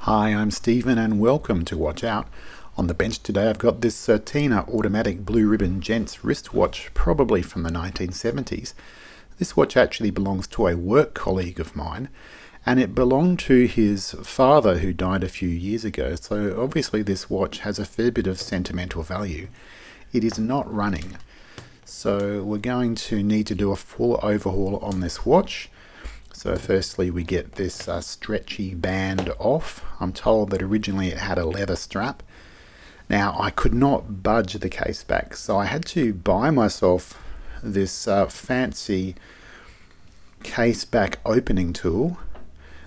Hi, I'm Stephen and welcome to Watch Out. On the bench today I've got this Certina Automatic Blue Ribbon Gents wristwatch, probably from the 1970s. This watch actually belongs to a work colleague of mine, and it belonged to his father who died a few years ago, so obviously this watch has a fair bit of sentimental value. It is not running, so we're going to need to do a full overhaul on this watch. So firstly we get this stretchy band off. I'm told that originally it had a leather strap. Now I could not budge the case back, so I had to buy myself this fancy case back opening tool,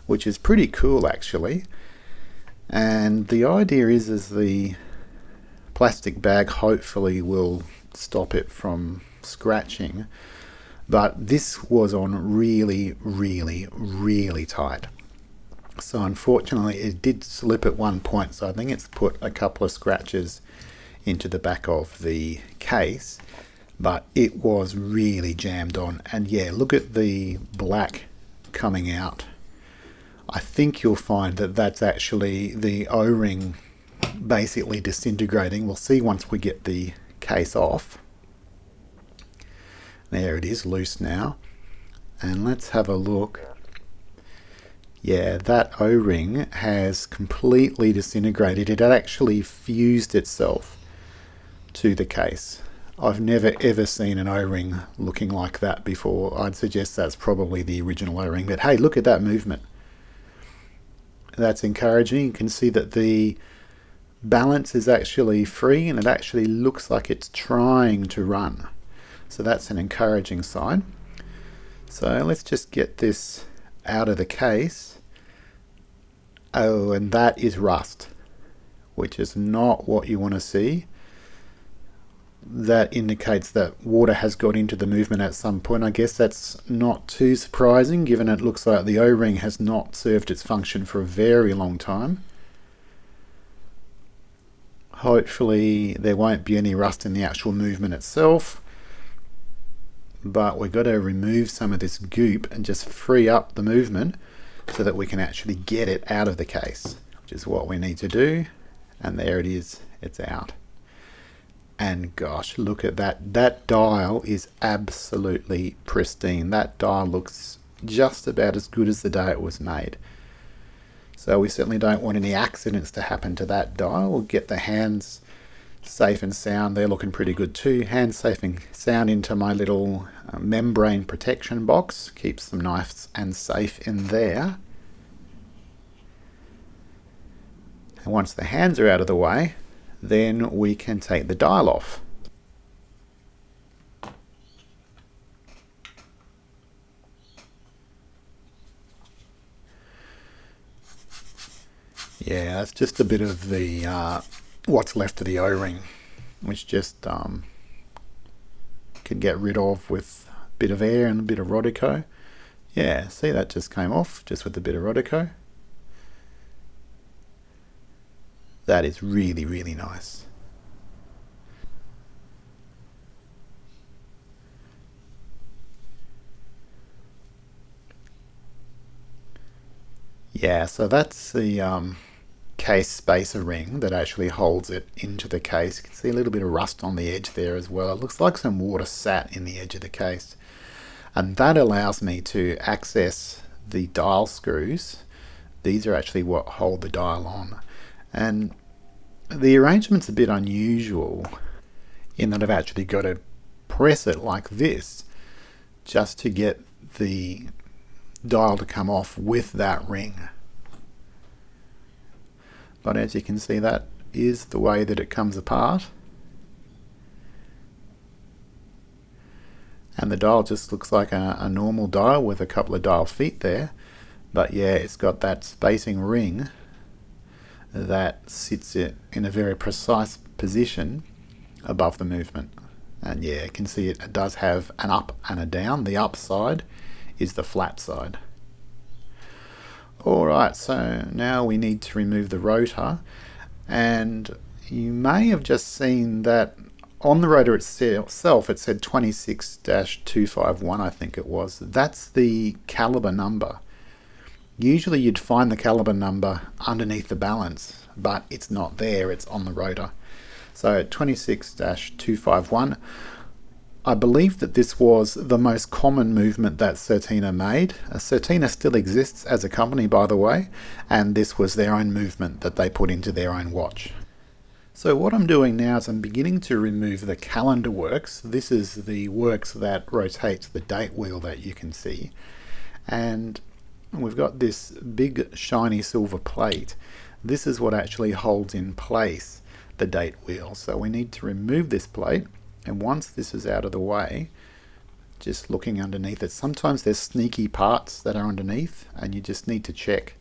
which is pretty cool actually. And the idea is the plastic bag hopefully will stop it from scratching. But this was on really tight. So unfortunately it did slip at one point, so I think it's put a couple of scratches into the back of the case, but it was really jammed on. And yeah, look at the black coming out. I think you'll find that that's actually the O-ring basically disintegrating. We'll see once we get the case off. There it is, loose now. And let's have a look. Yeah, that O-ring has completely disintegrated. It had actually fused itself to the case. I've never ever seen an O-ring looking like that before. I'd suggest that's probably the original O-ring. But hey, look at that movement. That's encouraging. You can see that the balance is actually free and it actually looks like it's trying to run. So that's an encouraging sign. So let's just get this out of the case. Oh, and that is rust, which is not what you want to see. That indicates that water has got into the movement at some point. I guess that's not too surprising given it looks like the O-ring has not served its function for a very long time. Hopefully there won't be any rust in the actual movement itself. But we've got to remove some of this goop and just free up the movement so that we can actually get it out of the case, which is what we need to do. And there it is, it's out. And gosh, look at that. That dial is absolutely pristine. That dial looks just about as good as the day it was made. So we certainly don't want any accidents to happen to that dial. We'll get the hands safe and sound. They're looking pretty good too. Hands safe and sound into my little membrane protection box. Keeps them nice and safe in there. And once the hands are out of the way, then we can take the dial off. Yeah, that's just a bit of the what's left of the O-ring, which just can get rid of with a bit of air and a bit of Rodico. Yeah, see, that just came off just with a bit of Rodico. That is really nice. Yeah, so that's the case spacer ring that actually holds it into the case. You can see a little bit of rust on the edge there as well. It looks like some water sat in the edge of the case. And that allows me to access the dial screws. These are actually what hold the dial on. And the arrangement's a bit unusual in that I've actually got to press it like this just to get the dial to come off with that ring. But as you can see, that is the way that it comes apart. And the dial just looks like a normal dial with a couple of dial feet there. But yeah, it's got that spacing ring that sits it in a very precise position above the movement. And yeah, you can see it does have an up and a down. The up side is the flat side. Alright, so now we need to remove the rotor, and you may have just seen that on the rotor itself it said 26-251, I think it was. That's the caliber number. Usually you'd find the caliber number underneath the balance, but it's not there, it's on the rotor. So 26-251, I believe that this was the most common movement that Certina made. Certina still exists as a company, by the way, and this was their own movement that they put into their own watch. So what I'm doing now is I'm beginning to remove the calendar works. This is the works that rotates the date wheel that you can see. And we've got this big shiny silver plate. This is what actually holds in place the date wheel. So we need to remove this plate. And once this is out of the way, just looking underneath it, sometimes there's sneaky parts that are underneath and you just need to check.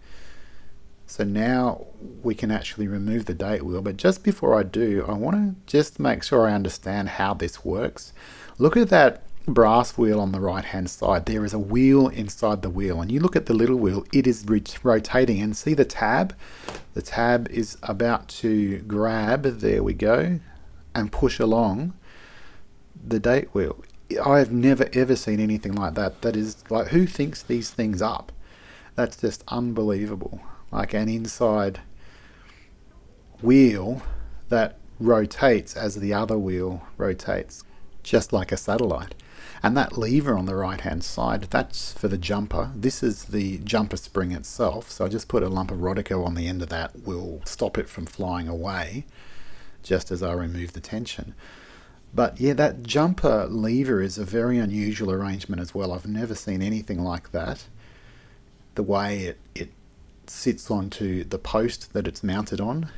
So now we can actually remove the date wheel, but just before I do, I want to just make sure I understand how this works. Look at that brass wheel on the right hand side. There is a wheel inside the wheel, and you look at the little wheel, it is rotating, and see the tab? The tab is about to grab, there we go, and push along the date wheel. I have never ever seen anything like that. That is like, who thinks these things up? That's just unbelievable. Like an inside wheel that rotates as the other wheel rotates, just like a satellite. And that lever on the right hand side, that's for the jumper. This is the jumper spring itself. So I just put a lump of Rodico on the end of that, will stop it from flying away just as I remove the tension. But yeah, that jumper lever is a very unusual arrangement as well. I've never seen anything like that. The way it sits onto the post that it's mounted on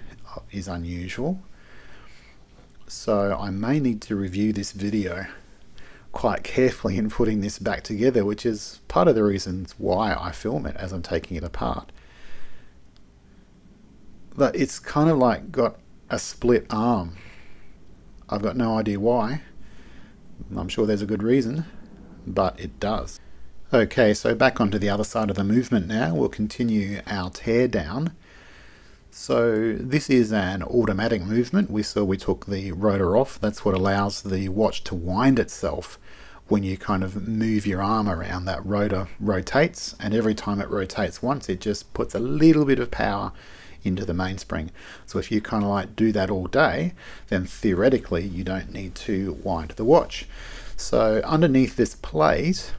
is unusual. So I may need to review this video quite carefully in putting this back together, which is part of the reasons why I film it as I'm taking it apart. But it's kind of like got a split arm. I've got no idea why. I'm sure there's a good reason, but it does. Okay, so back onto the other side of the movement now. We'll continue our tear down. So this is an automatic movement. We saw we took the rotor off. That's what allows the watch to wind itself. When you kind of move your arm around, that rotor rotates, and every time it rotates once, it just puts a little bit of power into the mainspring. So if you kind of like do that all day, then theoretically you don't need to wind the watch. So underneath this plate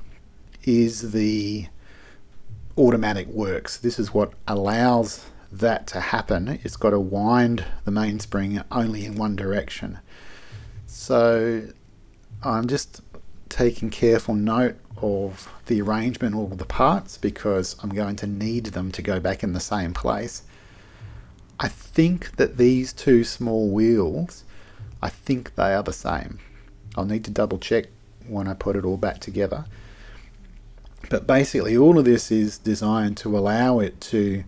is the automatic works. This is what allows that to happen. It's got to wind the mainspring only in one direction. So I'm just taking careful note of the arrangement of the parts because I'm going to need them to go back in the same place. I think that these two small wheels, I think they are the same. I'll need to double check when I put it all back together. But basically all of this is designed to allow it to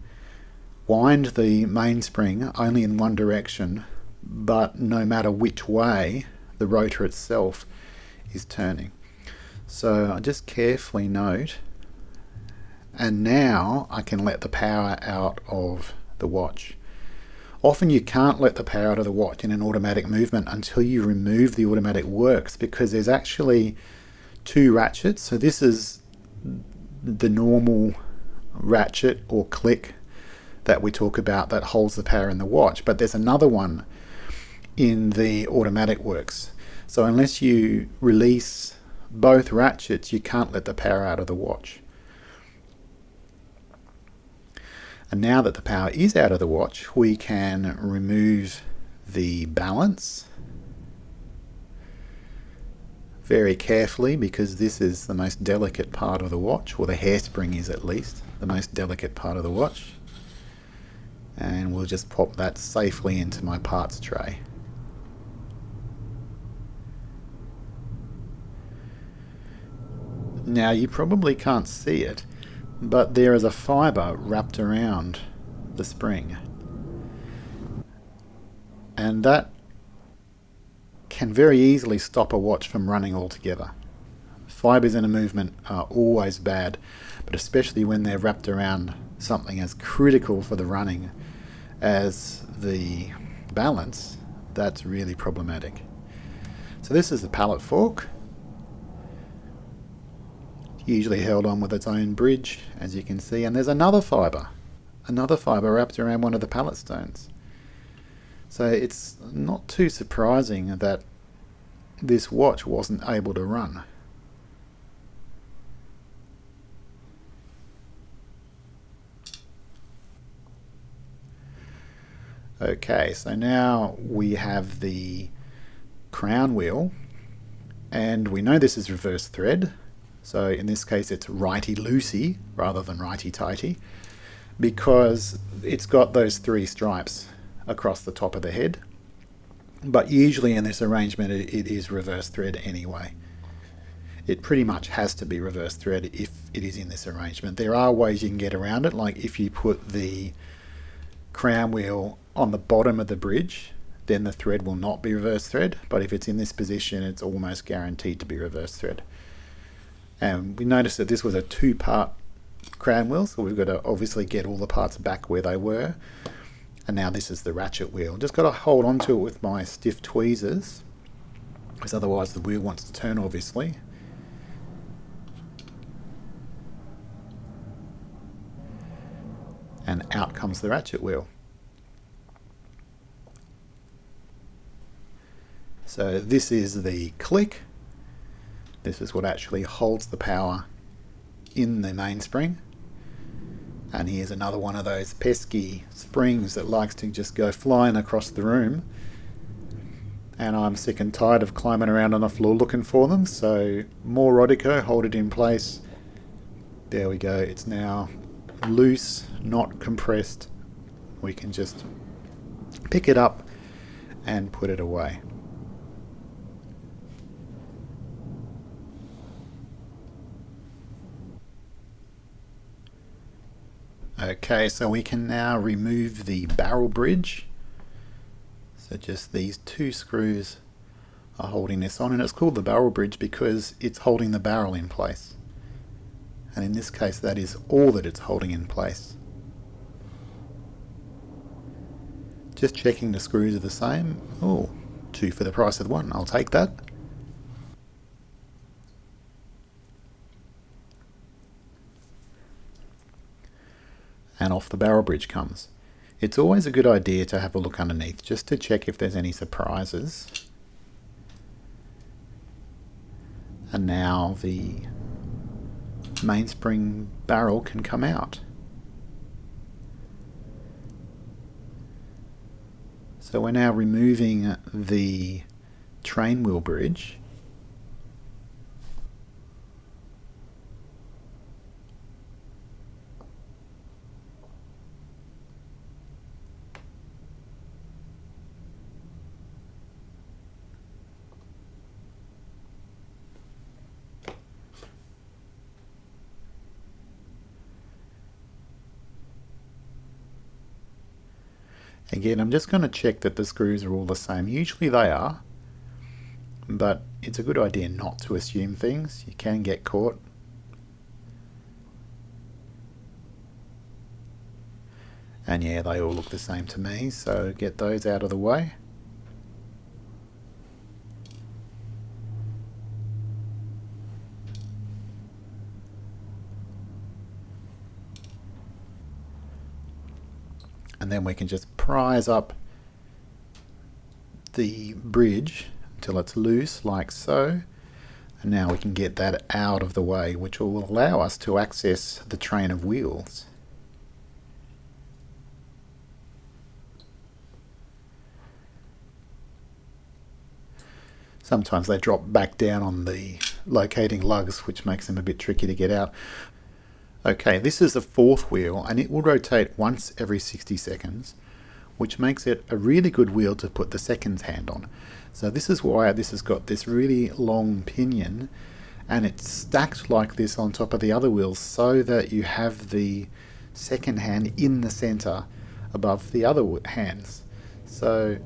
wind the mainspring only in one direction, but no matter which way the rotor itself is turning. So I just carefully note, and now I can let the power out of the watch. Often you can't let the power out of the watch in an automatic movement until you remove the automatic works, because there's actually two ratchets. So this is the normal ratchet or click that we talk about that holds the power in the watch, but there's another one in the automatic works. So unless you release both ratchets, you can't let the power out of the watch. And now that the power is out of the watch, we can remove the balance very carefully, because this is the most delicate part of the watch, or the hairspring is at least the most delicate part of the watch. And we'll just pop that safely into my parts tray. Now you probably can't see it, but there is a fiber wrapped around the spring, and that can very easily stop a watch from running altogether. Fibers in a movement are always bad, but especially when they're wrapped around something as critical for the running as the balance, that's really problematic. So this is the pallet fork. usually held on with its own bridge, as you can see, and there's another fibre wrapped around one of the pallet stones. So it's not too surprising that this watch wasn't able to run. Okay, so now we have the crown wheel, and we know this is reverse thread, so in this case it's righty-loosey rather than righty-tighty, because it's got those 3 stripes across the top of the head. But usually in this arrangement it is reverse thread anyway. It pretty much has to be reverse thread if it is in this arrangement. There are ways you can get around it, like if you put the crown wheel on the bottom of the bridge, then the thread will not be reverse thread, but if it's in this position it's almost guaranteed to be reverse thread. And we noticed that this was a 2-part crown wheel, so we've got to obviously get all the parts back where they were. And now this is the ratchet wheel. Just got to hold on to it with my stiff tweezers, because otherwise the wheel wants to turn, obviously. And out comes the ratchet wheel. So this is the click. This is what actually holds the power in the mainspring. And here's another one of those pesky springs that likes to just go flying across the room. And I'm sick and tired of climbing around on the floor looking for them, so more Rodico, hold it in place. There we go, it's now loose, not compressed. We can just pick it up and put it away. Okay, so we can now remove the barrel bridge. So just these 2 screws are holding this on, and it's called the barrel bridge because it's holding the barrel in place. And in this case that is all that it's holding in place. Just checking the screws are the same. Oh, 2 for the price of 1, I'll take that. And off the barrel bridge comes. It's always a good idea to have a look underneath just to check if there's any surprises. And now the mainspring barrel can come out. So we're now removing the train wheel bridge. Again, I'm just going to check that the screws are all the same. Usually they are, but it's a good idea not to assume things. You can get caught. And yeah, they all look the same to me, so get those out of the way. And then we can just prise up the bridge until it's loose, like so. And now we can get that out of the way, which will allow us to access the train of wheels. Sometimes they drop back down on the locating lugs, which makes them a bit tricky to get out. Okay, this is the 4th wheel, and it will rotate once every 60 seconds, which makes it a really good wheel to put the second hand on. So this is why this has got this really long pinion, and it's stacked like this on top of the other wheels so that you have the second hand in the center above the other hands. So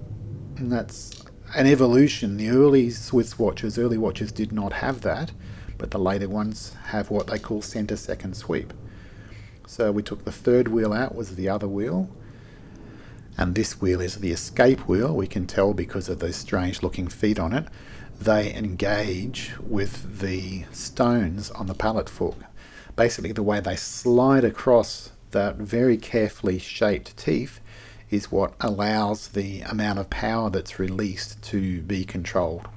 that's an evolution. The early Swiss watches, early watches did not have that, but the later ones have what they call center second sweep. So we took the 3rd wheel out, was the other wheel, and this wheel is the escape wheel. We can tell because of those strange looking feet on it. they engage with the stones on the pallet fork. Basically, the way they slide across that very carefully shaped teeth is what allows the amount of power that's released to be controlled.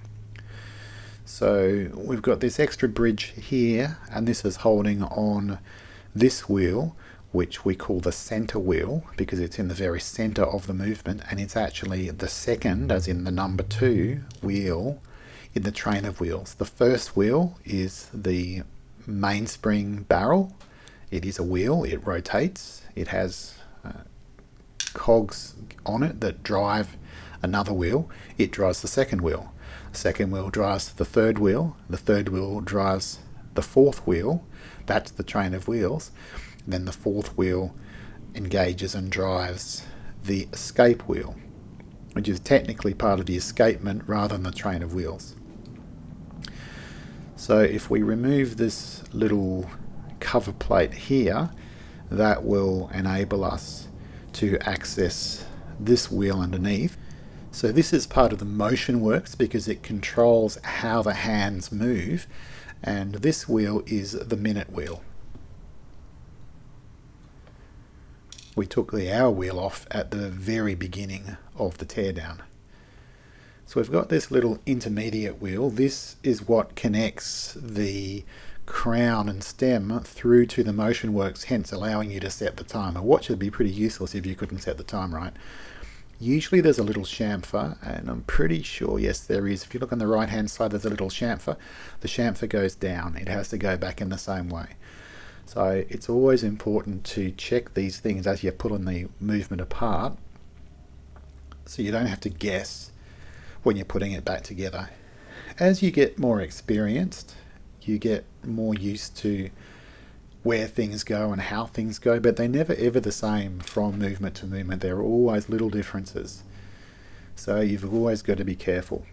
So we've got this extra bridge here, and this is holding on this wheel, which we call the center wheel because it's in the very center of the movement, and it's actually the second, as in the number 2 wheel in the train of wheels. The first wheel is the mainspring barrel. It is a wheel, it rotates, it has cogs on it that drive another wheel. It drives the second wheel. The second wheel drives the third wheel. The third wheel drives the fourth wheel. That's the train of wheels. And then the fourth wheel engages and drives the escape wheel, which is technically part of the escapement rather than the train of wheels. So if we remove this little cover plate here, that will enable us to access this wheel underneath. So this is part of the motion works because it controls how the hands move, and this wheel is the minute wheel. We took the hour wheel off at the very beginning of the teardown. So we've got this little intermediate wheel. This is what connects the crown and stem through to the motion works, hence allowing you to set the time. A watch would be pretty useless if you couldn't set the time right. Usually there's a little chamfer, and I'm pretty sure, yes there is. If you look on the right hand side, there's a little chamfer. The chamfer goes down. It has to go back in the same way. So it's always important to check these things as you're pulling the movement apart, so you don't have to guess when you're putting it back together. As you get more experienced, you get more used to where things go and how things go, but they're never ever the same from movement to movement. There are always little differences. So you've always got to be careful.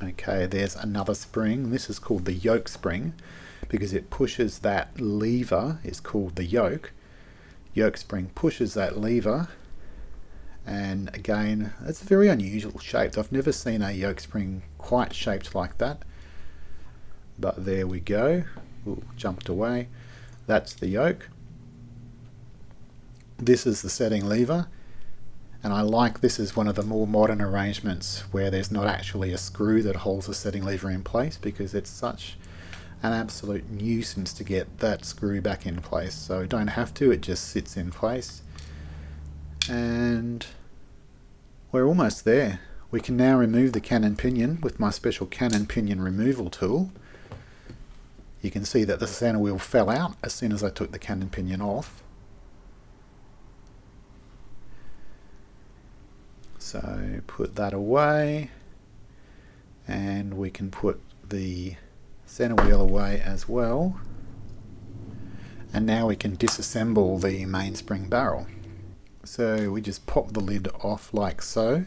Okay, there's another spring. This is called the yoke spring because it pushes that lever. It's called the yoke. Yoke spring pushes that lever, and again, it's very unusual shaped. I've never seen a yoke spring quite shaped like that. But there we go. Ooh, jumped away. That's the yoke. This is the setting lever, and I like this is one of the more modern arrangements where there's not actually a screw that holds the setting lever in place, because it's such an absolute nuisance to get that screw back in place. So don't have to, it just sits in place. And we're almost there. We can now remove the cannon pinion with my special cannon pinion removal tool. You can see that the center wheel fell out as soon as I took the cannon pinion off. So put that away, and we can put the center wheel away as well. And now we can disassemble the mainspring barrel. So we just pop the lid off like so.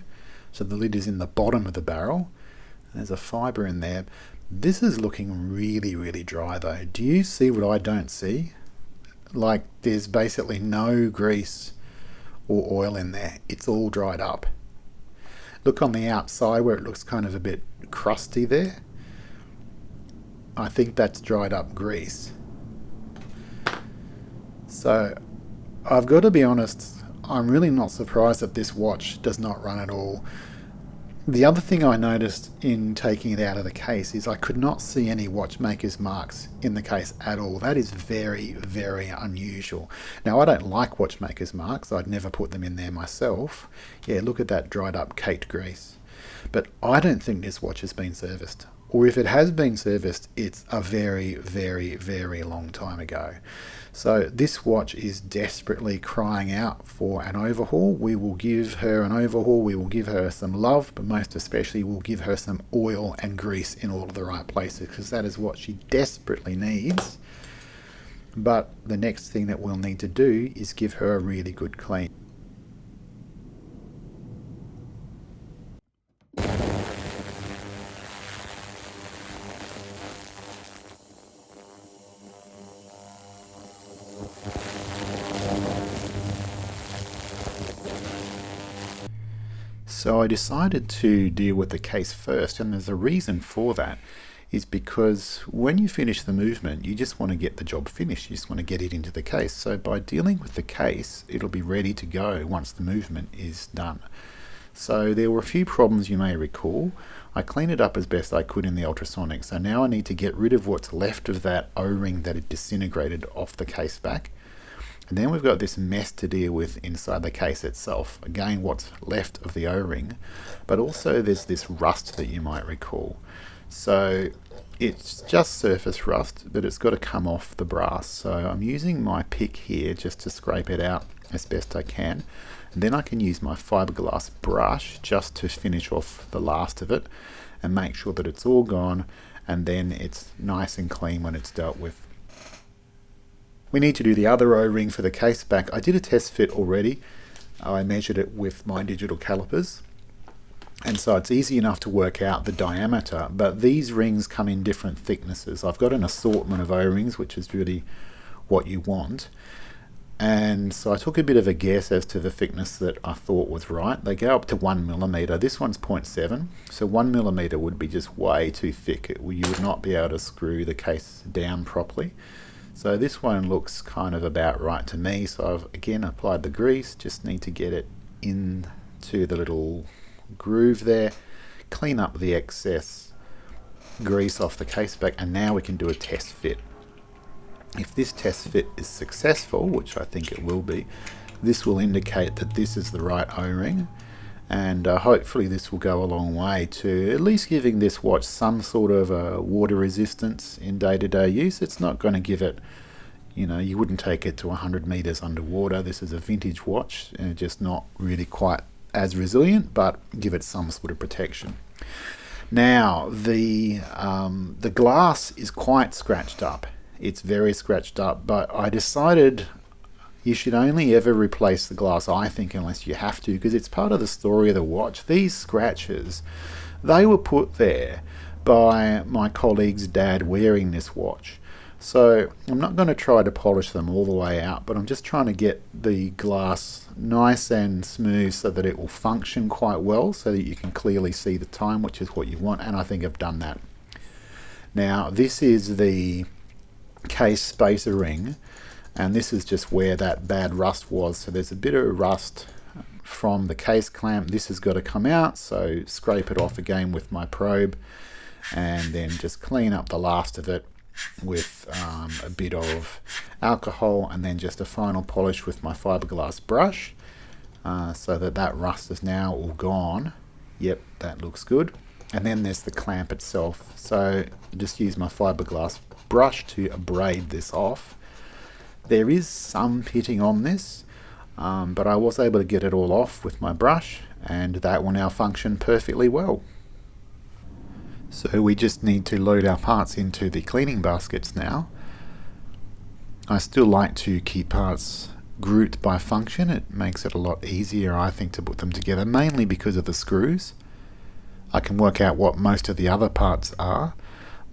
So the lid is in the bottom of the barrel. There's a fibre in there. This is looking really, really dry though. Do you see what I don't see? Like there's basically no grease or oil in there. It's all dried up. Look on the outside where it looks kind of a bit crusty there. I think that's dried up grease. So I've got to be honest, I'm really not surprised that this watch does not run at all. The other thing I noticed in taking it out of the case is I could not see any watchmaker's marks in the case at all. That is very, very unusual. Now, I don't like watchmaker's marks. I'd never put them in there myself. Yeah, look at that dried up caked grease. But I don't think this watch has been serviced. Or if it has been serviced, it's a very, very, very long time ago. So this watch is desperately crying out for an overhaul. We will give her an overhaul. We will give her some love, but most especially we'll give her some oil and grease in all of the right places, because that is what she desperately needs. But the next thing that we'll need to do is give her a really good clean. So I decided to deal with the case first, and there's a reason for that, is because when you finish the movement, you just want to get the job finished. You just want to get it into the case. So by dealing with the case, it'll be ready to go once the movement is done. So there were a few problems you may recall. I cleaned it up as best I could in the ultrasonic. So now I need to get rid of what's left of that O-ring that had disintegrated off the case back. And then we've got this mess to deal with inside the case itself. Again, what's left of the O-ring, but also there's this rust that you might recall. So it's just surface rust, but it's got to come off the brass. So I'm using my pick here just to scrape it out as best I can. And then I can use my fiberglass brush just to finish off the last of it and make sure that it's all gone, and then it's nice and clean when it's dealt with. We need to do the other O-ring for the case back. I did a test fit already. I measured it with my digital calipers, and so it's easy enough to work out the diameter, but these rings come in different thicknesses. I've got an assortment of O-rings, which is really what you want. And so I took a bit of a guess as to the thickness that I thought was right. They go up to 1 millimeter. This one's 0.7, so 1 millimeter would be just way too thick. You would not be able to screw the case down properly. So this one looks kind of about right to me. So I've again applied the grease, just need to get it into the little groove there, clean up the excess grease off the case back, and now we can do a test fit. If this test fit is successful, which I think it will be, this will indicate that this is the right O-ring, and hopefully this will go a long way to at least giving this watch some sort of water resistance in day-to-day use. It's not going to give it, you know, you wouldn't take it to 100 meters underwater. This is a vintage watch and just not really quite as resilient, but give it some sort of protection. Now the glass is quite scratched up. It's very scratched up, but I decided you should only ever replace the glass, I think, unless you have to, because it's part of the story of the watch. These scratches, they were put there by my colleague's dad wearing this watch. So I'm not going to try to polish them all the way out, but I'm just trying to get the glass nice and smooth so that it will function quite well, so that you can clearly see the time, which is what you want, and I think I've done that. Now this is the case spacer ring, and this is just where that bad rust was. So there's a bit of rust from the case clamp. This has got to come out, so scrape it off again with my probe, and then just clean up the last of it with a bit of alcohol, and then just a final polish with my fiberglass brush, so that rust is now all gone. Yep, that looks good. And then there's the clamp itself, so just use my fiberglass brush to abrade this off. There is some pitting on this, but I was able to get it all off with my brush, and that will now function perfectly well. So we just need to load our parts into the cleaning baskets now. I still like to keep parts grouped by function. It makes it a lot easier, I think, to put them together, mainly because of the screws. I can work out what most of the other parts are,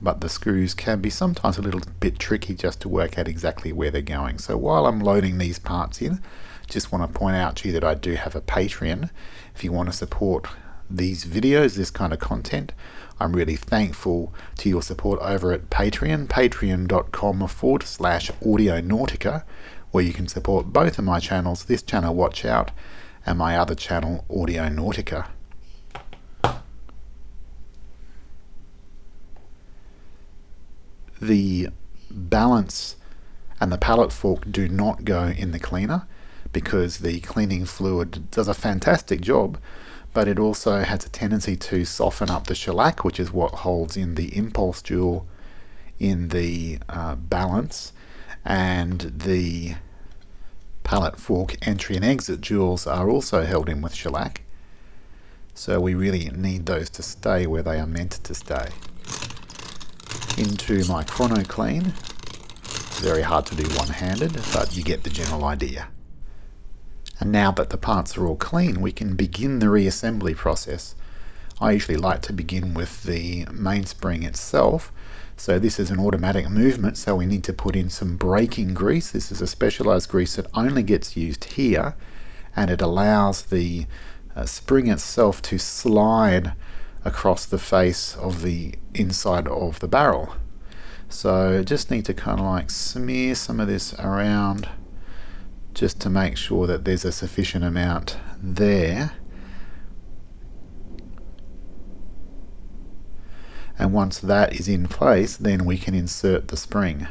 but the screws can be sometimes a little bit tricky just to work out exactly where they're going. So while I'm loading these parts in, just want to point out to you that I do have a Patreon. If you want to support these videos, this kind of content, I'm really thankful to your support over at Patreon, patreon.com/AudioNautica, where you can support both of my channels, this channel Watch Out and my other channel Audio Nautica. The balance and the pallet fork do not go in the cleaner, because the cleaning fluid does a fantastic job, but it also has a tendency to soften up the shellac, which is what holds in the impulse jewel in the balance, and the pallet fork entry and exit jewels are also held in with shellac. So we really need those to stay where they are meant to stay. Into my chrono clean. Very hard to do one-handed, but you get the general idea. And now that the parts are all clean, we can begin the reassembly process. I usually like to begin with the mainspring itself. So this is an automatic movement, so we need to put in some braking grease. This is a specialized grease that only gets used here, and it allows the spring itself to slide across the face of the inside of the barrel. So just need to kind of like smear some of this around just to make sure that there's a sufficient amount there. And once that is in place, then we can insert the spring.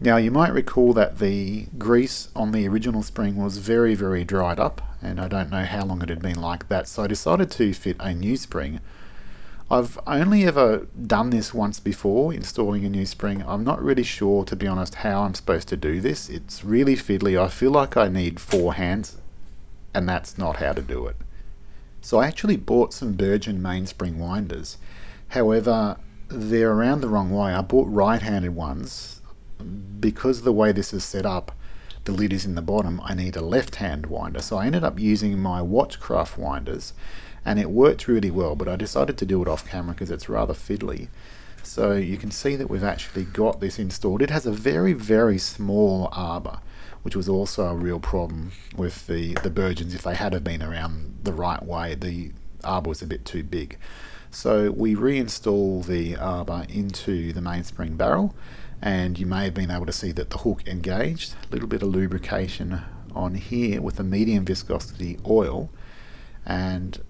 Now you might recall that the grease on the original spring was very, very dried up, and I don't know how long it had been like that, so I decided to fit a new spring. I've only ever done this once before, installing a new spring. I'm not really sure, to be honest, how I'm supposed to do this. It's really fiddly. I feel like I need 4 hands, and that's not how to do it. So I actually bought some Virgin mainspring winders. However, they're around the wrong way. I bought right-handed ones. Because of the way this is set up, the lid is in the bottom, I need a left-hand winder. So I ended up using my Watchcraft winders, and it worked really well, but I decided to do it off camera because it's rather fiddly. So you can see that we've actually got this installed. It has a very, very small arbor, which was also a real problem with the Virgins. If they had have been around the right way, the arbor was a bit too big. So we reinstall the arbor into the mainspring barrel, and you may have been able to see that the hook engaged. A little bit of lubrication on here with a medium viscosity oil, and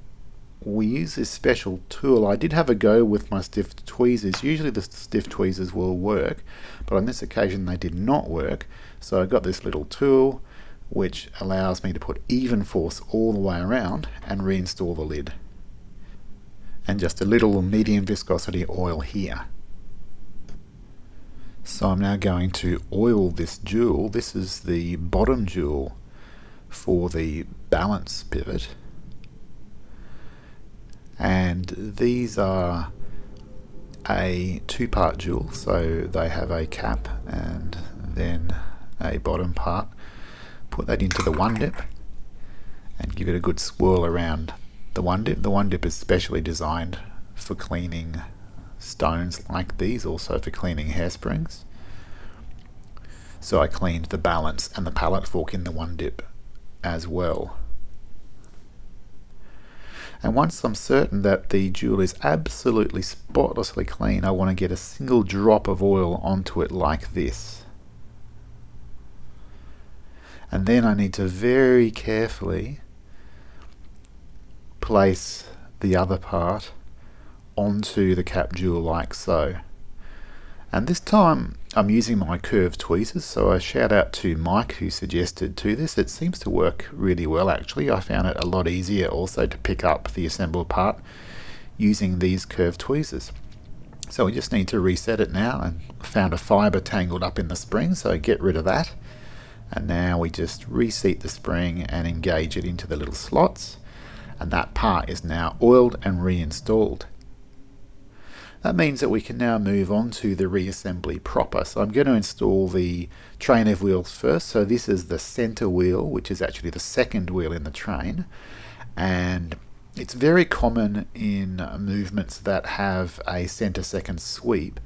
we use this special tool. I did have a go with my stiff tweezers. Usually the stiff tweezers will work, but on this occasion they did not work. So I got this little tool which allows me to put even force all the way around and reinstall the lid. And just a little medium viscosity oil here. So I'm now going to oil this jewel. This is the bottom jewel for the balance pivot. And these are a 2-part jewel, so they have a cap and then a bottom part. Put that into the one dip and give it a good swirl around the one dip. The one dip is specially designed for cleaning stones like these, also for cleaning hairsprings. So I cleaned the balance and the pallet fork in the one dip as well. And once I'm certain that the jewel is absolutely spotlessly clean, I want to get a single drop of oil onto it like this. And then I need to very carefully place the other part onto the cap jewel like so. And this time I'm using my curved tweezers, so I shout out to Mike who suggested to this. It seems to work really well actually. I found it a lot easier also to pick up the assembled part using these curved tweezers. So we just need to reset it now, and found a fibre tangled up in the spring, so get rid of that. And now we just reseat the spring and engage it into the little slots, and that part is now oiled and reinstalled. That means that we can now move on to the reassembly proper. So I'm going to install the train of wheels first. So this is the center wheel, which is actually the second wheel in the train. And it's very common in movements that have a center second sweep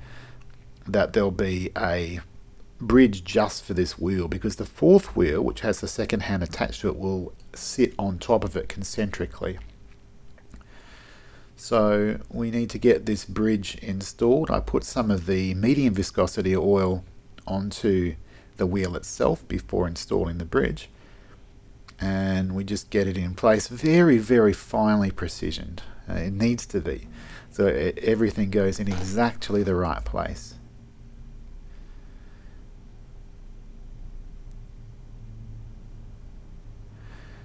that there'll be a bridge just for this wheel, because the fourth wheel, which has the second hand attached to it, will sit on top of it concentrically. So we need to get this bridge installed. I put some of the medium viscosity oil onto the wheel itself before installing the bridge, and we just get it in place. Very, very finely precisioned. It needs to be, so everything goes in exactly the right place.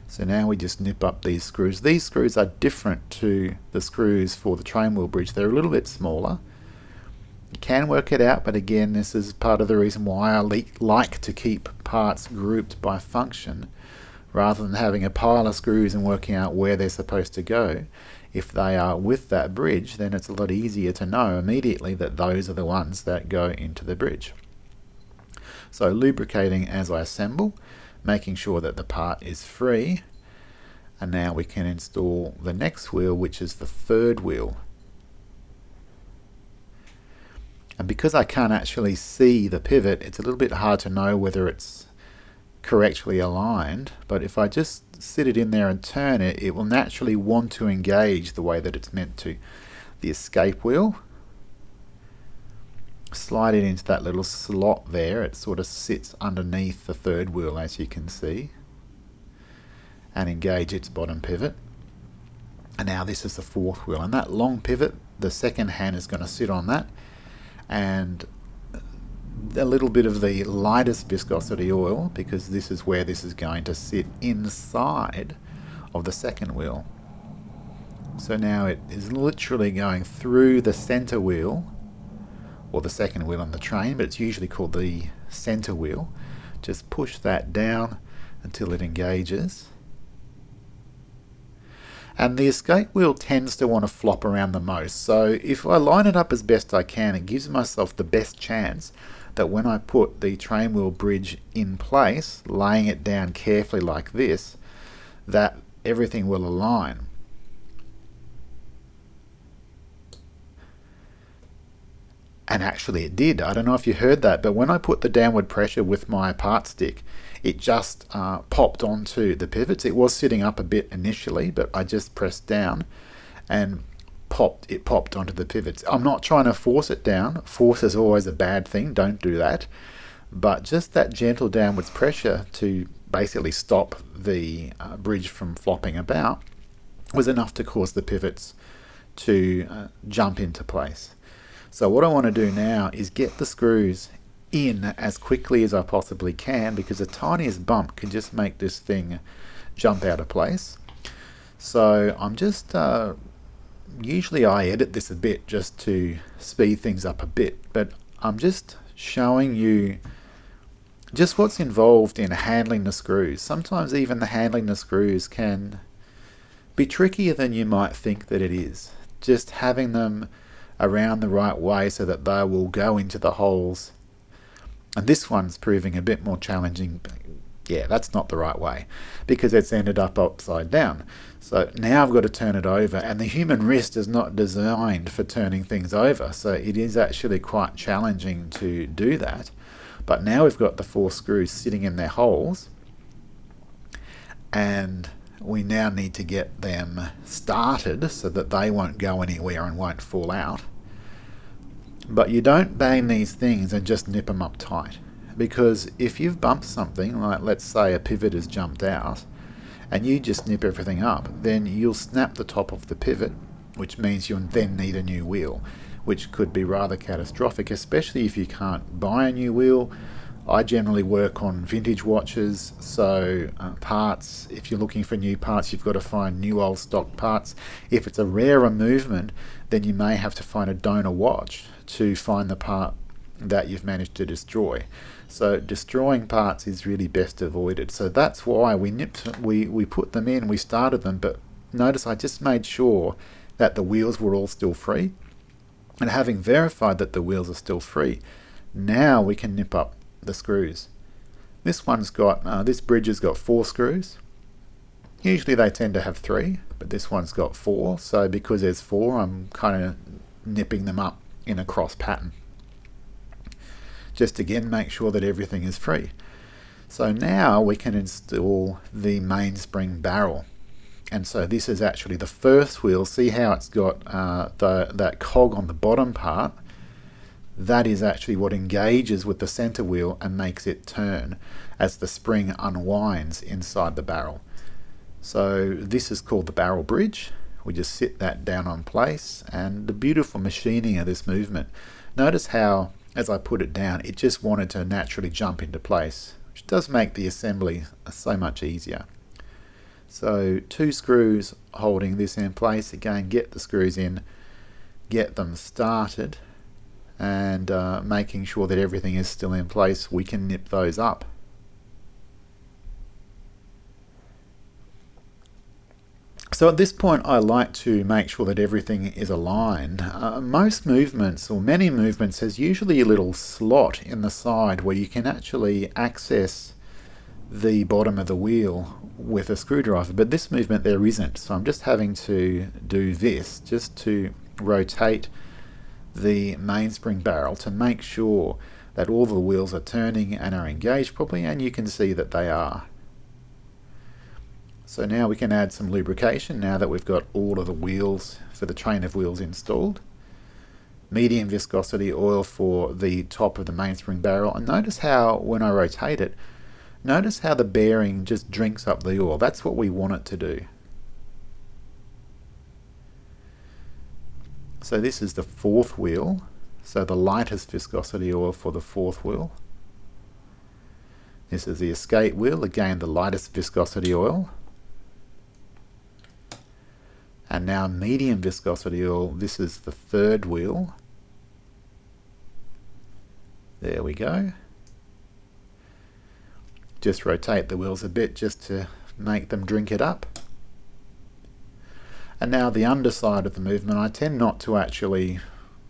So now we just nip up these screws. These screws are different to the screws for the train wheel bridge. They're a little bit smaller. You can work it out, but again, this is part of the reason why I like to keep parts grouped by function rather than having a pile of screws and working out where they're supposed to go. If they are with that bridge, then it's a lot easier to know immediately that those are the ones that go into the bridge. So lubricating as I assemble, making sure that the part is free, and now we can install the next wheel, which is the third wheel. And because I can't actually see the pivot, it's a little bit hard to know whether it's correctly aligned. But if I just sit it in there and turn it, it will naturally want to engage the way that it's meant to. The escape wheel, slide it into that little slot there. It sort of sits underneath the third wheel, as you can see, and engage its bottom pivot. And now this is the fourth wheel, and that long pivot, the second hand is going to sit on that, and a little bit of the lightest viscosity oil, because this is where this is going to sit inside of the second wheel. So now it is literally going through the center wheel, or the second wheel on the train, but it's usually called the center wheel. Just push that down until it engages. And the escape wheel tends to want to flop around the most. So if I line it up as best I can, it gives myself the best chance that when I put the train wheel bridge in place, laying it down carefully like this, that everything will align. And actually it did. I don't know if you heard that, but when I put the downward pressure with my part stick, it just popped onto the pivots. It was sitting up a bit initially, but I just pressed down and it popped onto the pivots. I'm not trying to force it down. Force is always a bad thing. Don't do that. But just that gentle downwards pressure to basically stop the bridge from flopping about was enough to cause the pivots to jump into place. So what I want to do now is get the screws in as quickly as I possibly can, because the tiniest bump can just make this thing jump out of place. So I'm just usually I edit this a bit just to speed things up a bit, but I'm just showing you just what's involved in handling the screws. Sometimes even the handling the screws can be trickier than you might think that it is. Just having them around the right way so that they will go into the holes. And this one's proving a bit more challenging. Yeah, that's not the right way, because it's ended up upside down. So now I've got to turn it over, and the human wrist is not designed for turning things over, so it is actually quite challenging to do that. But now we've got the 4 screws sitting in their holes, and we now need to get them started so that they won't go anywhere and won't fall out. But you don't bang these things and just nip them up tight, because if you've bumped something, like let's say a pivot has jumped out, and you just nip everything up, then you'll snap the top of the pivot, which means you'll then need a new wheel, which could be rather catastrophic, especially if you can't buy a new wheel. I generally work on vintage watches, so parts, if you're looking for new parts, you've got to find new old stock parts. If it's a rarer movement, then you may have to find a donor watch to find the part that you've managed to destroy. So destroying parts is really best avoided. So that's why we put them in, we started them, but notice I just made sure that the wheels were all still free. And having verified that the wheels are still free, now we can nip up the screws. This one's got, this bridge has got 4 screws. Usually they tend to have 3, but this one's got 4. So because there's 4, I'm kind of nipping them up in a cross pattern. Just again, make sure that everything is free. So now we can install the mainspring barrel. And so this is actually the first wheel. See how it's got that cog on the bottom part? That is actually what engages with the center wheel and makes it turn as the spring unwinds inside the barrel. So this is called the barrel bridge. We just sit that down on place, and the beautiful machining of this movement. Notice how, as I put it down, it just wanted to naturally jump into place, which does make the assembly so much easier. So 2 screws holding this in place. Again, get the screws in, get them started, and making sure that everything is still in place, we can nip those up. So at this point I like to make sure that everything is aligned. Most movements, or many movements, has usually a little slot in the side where you can actually access the bottom of the wheel with a screwdriver, but this movement there isn't. So I'm just having to do this just to rotate the mainspring barrel to make sure that all the wheels are turning and are engaged properly, and you can see that they are. So now we can add some lubrication now that we've got all of the wheels for the train of wheels installed. Medium viscosity oil for the top of the mainspring barrel, and notice how when I rotate it, notice how the bearing just drinks up the oil. That's what we want it to do. So this is the fourth wheel, so the lightest viscosity oil for the fourth wheel. This is the escape wheel, again the lightest viscosity oil. And now medium viscosity oil, this is the third wheel. There we go. Just rotate the wheels a bit just to make them drink it up. And now the underside of the movement, I tend not to actually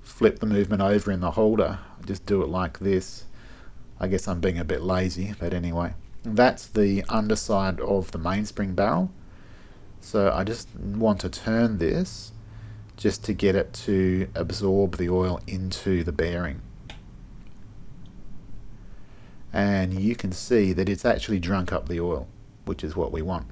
flip the movement over in the holder. I just do it like this. I guess I'm being a bit lazy, but anyway. That's the underside of the mainspring barrel. So I just want to turn this just to get it to absorb the oil into the bearing. And you can see that it's actually drunk up the oil, which is what we want.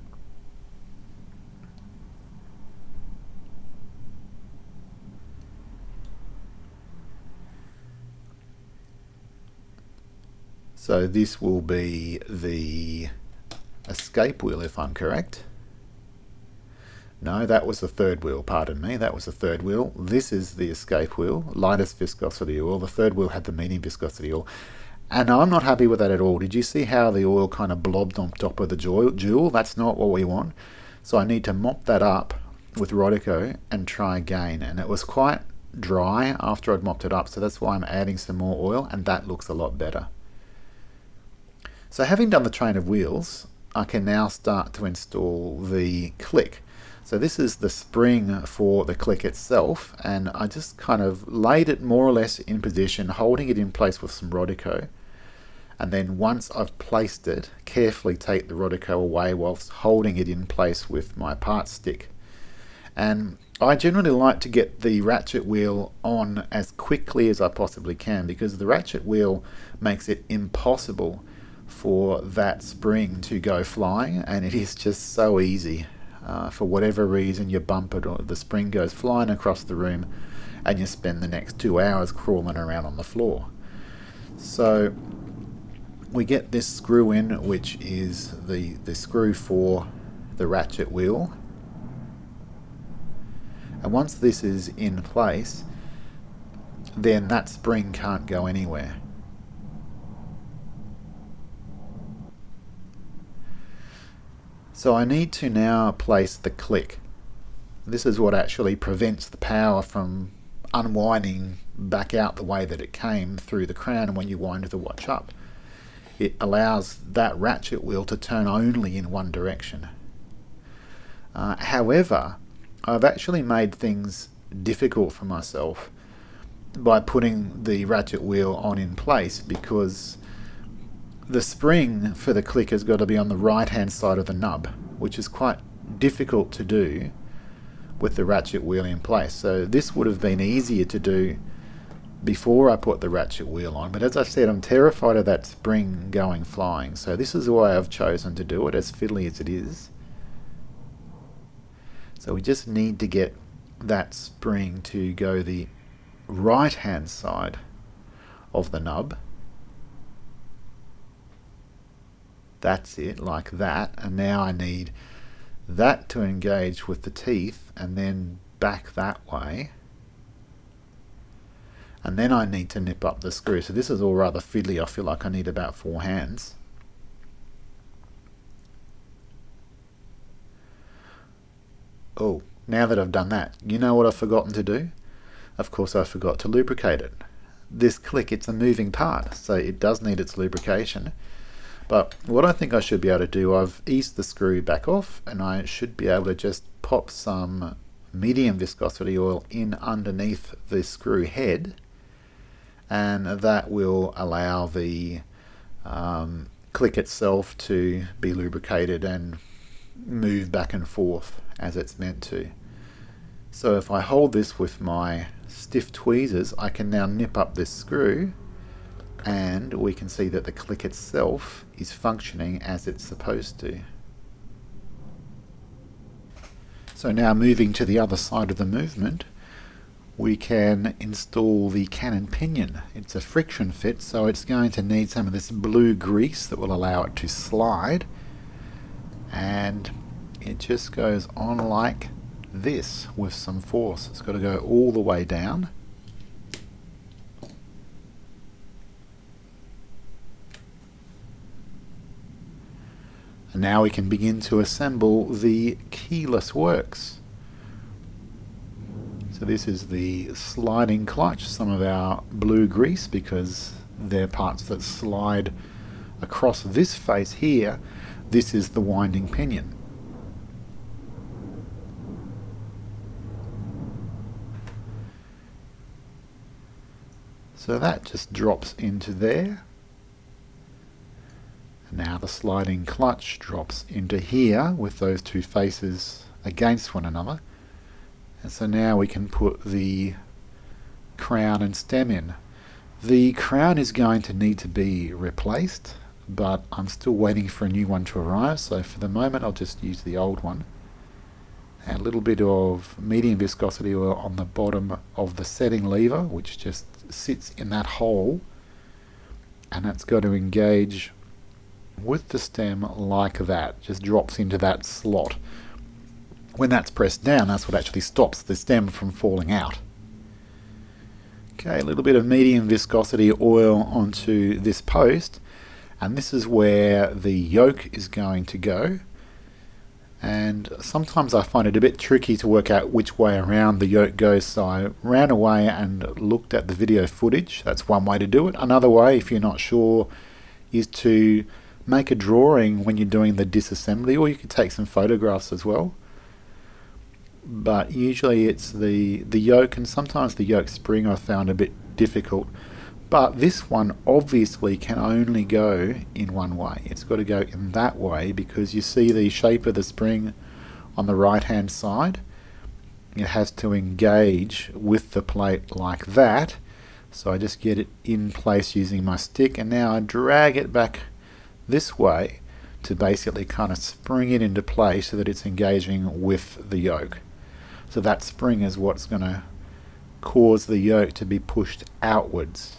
So this will be the escape wheel if I'm correct. No, that was the third wheel, pardon me, that was the third wheel. This is the escape wheel, lightest viscosity oil. The third wheel had the medium viscosity oil. And I'm not happy with that at all. Did you see how the oil kind of blobbed on top of the jewel? That's not what we want. So I need to mop that up with Rodico and try again. And it was quite dry after I'd mopped it up, so that's why I'm adding some more oil, and that looks a lot better. So having done the train of wheels, I can now start to install the click. So this is the spring for the click itself, and I just kind of laid it more or less in position, holding it in place with some Rodico. And then once I've placed it, carefully take the Rodico away whilst holding it in place with my part stick. And I generally like to get the ratchet wheel on as quickly as I possibly can, because the ratchet wheel makes it impossible for that spring to go flying, and it is just so easy. For whatever reason you bump it or the spring goes flying across the room and you spend the next 2 hours crawling around on the floor. So we get this screw in, which is the screw for the ratchet wheel, and once this is in place, then that spring can't go anywhere. So I need to now place the click. This is what actually prevents the power from unwinding back out the way that it came through the crown when you wind the watch up. It allows that ratchet wheel to turn only in one direction. However, I've actually made things difficult for myself by putting the ratchet wheel on in place, because the spring for the click has got to be on the right hand side of the nub, which is quite difficult to do with the ratchet wheel in place. So this would have been easier to do before I put the ratchet wheel on, but as I said, I'm terrified of that spring going flying, so this is the way I've chosen to do it, as fiddly as it is. So we just need to get that spring to go the right hand side of the nub. That's it, like that. And now I need that to engage with the teeth and then back that way. And then I need to nip up the screw. So this is all rather fiddly. I feel like I need about 4 hands. Oh, now that I've done that, you know what I've forgotten to do? Of course I forgot to lubricate it. This click, it's a moving part, so it does need its lubrication. But what I think I should be able to do, I've eased the screw back off, and I should be able to just pop some medium viscosity oil in underneath the screw head, and that will allow the click itself to be lubricated and move back and forth as it's meant to. So if I hold this with my stiff tweezers, I can now nip up this screw, and we can see that the click itself is functioning as it's supposed to. So now moving to the other side of the movement, we can install the cannon pinion. It's a friction fit, so it's going to need some of this blue grease that will allow it to slide, and it just goes on like this with some force. It's got to go all the way down. And now we can begin to assemble the keyless works. So this is the sliding clutch, some of our blue grease, because they're parts that slide across this face here. This is the winding pinion. So that just drops into there. Now the sliding clutch drops into here with those two faces against one another. And so now we can put the crown and stem in. The crown is going to need to be replaced, but I'm still waiting for a new one to arrive, so for the moment I'll just use the old one. A little bit of medium viscosity oil on the bottom of the setting lever, which just sits in that hole, and that's got to engage with the stem like that. Just drops into that slot. When that's pressed down, that's what actually stops the stem from falling out. Okay, a little bit of medium viscosity oil onto this post, and this is where the yoke is going to go. And sometimes I find it a bit tricky to work out which way around the yoke goes, so I ran away and looked at the video footage. That's one way to do it. Another way, if you're not sure, is to make a drawing when you're doing the disassembly, or you could take some photographs as well. But usually it's the yoke, and sometimes the yoke spring I found a bit difficult. But this one obviously can only go in one way. It's got to go in that way, because you see the shape of the spring on the right hand side. It has to engage with the plate like that. So I just get it in place using my stick, and now I drag it back this way to basically kind of spring it into place so that it's engaging with the yoke. So that spring is what's going to cause the yoke to be pushed outwards.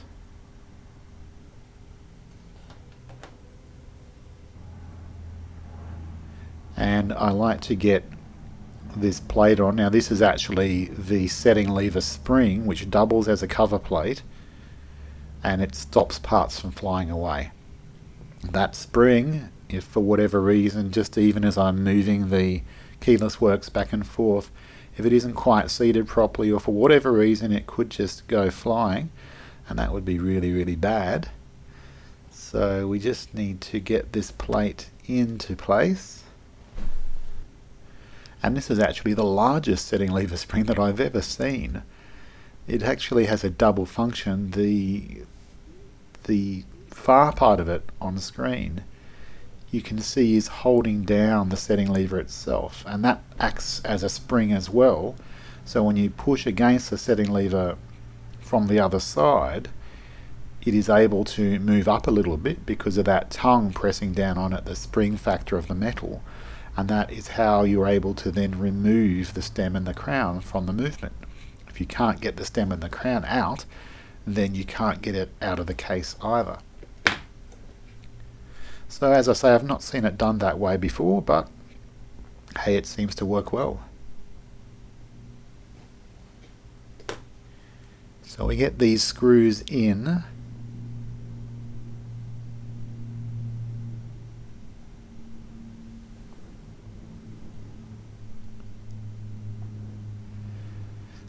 And I like to get this plate on. Now this is actually the setting lever spring, which doubles as a cover plate, and it stops parts from flying away. That spring, if for whatever reason, just even as I'm moving the keyless works back and forth, if it isn't quite seated properly, or for whatever reason, it could just go flying, and that would be really, really bad. So we just need to get this plate into place. And this is actually the largest setting lever spring that I've ever seen. It actually has a double function. The far part of it on the screen you can see is holding down the setting lever itself, and that acts as a spring as well. So when you push against the setting lever from the other side, it is able to move up a little bit because of that tongue pressing down on it, the spring factor of the metal. And that is how you're able to then remove the stem and the crown from the movement. If you can't get the stem and the crown out, then you can't get it out of the case either. So as I say, I've not seen it done that way before, but hey, it seems to work well. So we get these screws in.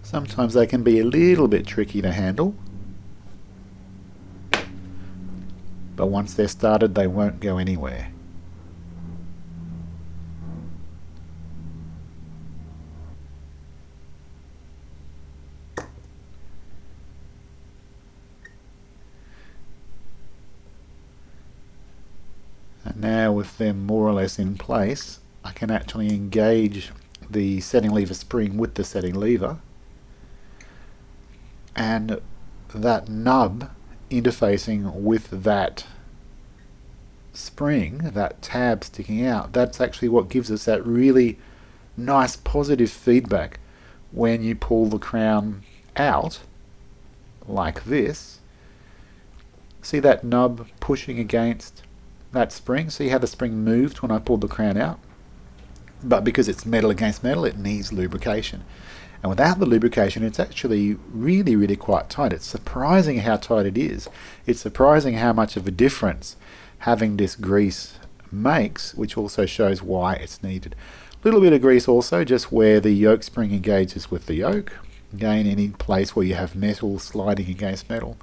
Sometimes they can be a little bit tricky to handle, but once they're started they won't go anywhere. And now with them more or less in place, I can actually engage the setting lever spring with the setting lever, and that nub interfacing with that spring, that tab sticking out, that's actually what gives us that really nice positive feedback when you pull the crown out like this. See that nub pushing against that spring? See how the spring moved when I pulled the crown out? But because it's metal against metal, it needs lubrication. And without the lubrication, it's actually really, really quite tight. It's surprising how tight it is. It's surprising how much of a difference having this grease makes, which also shows why it's needed. A little bit of grease also just where the yoke spring engages with the yoke. Again, any place where you have metal sliding against metal.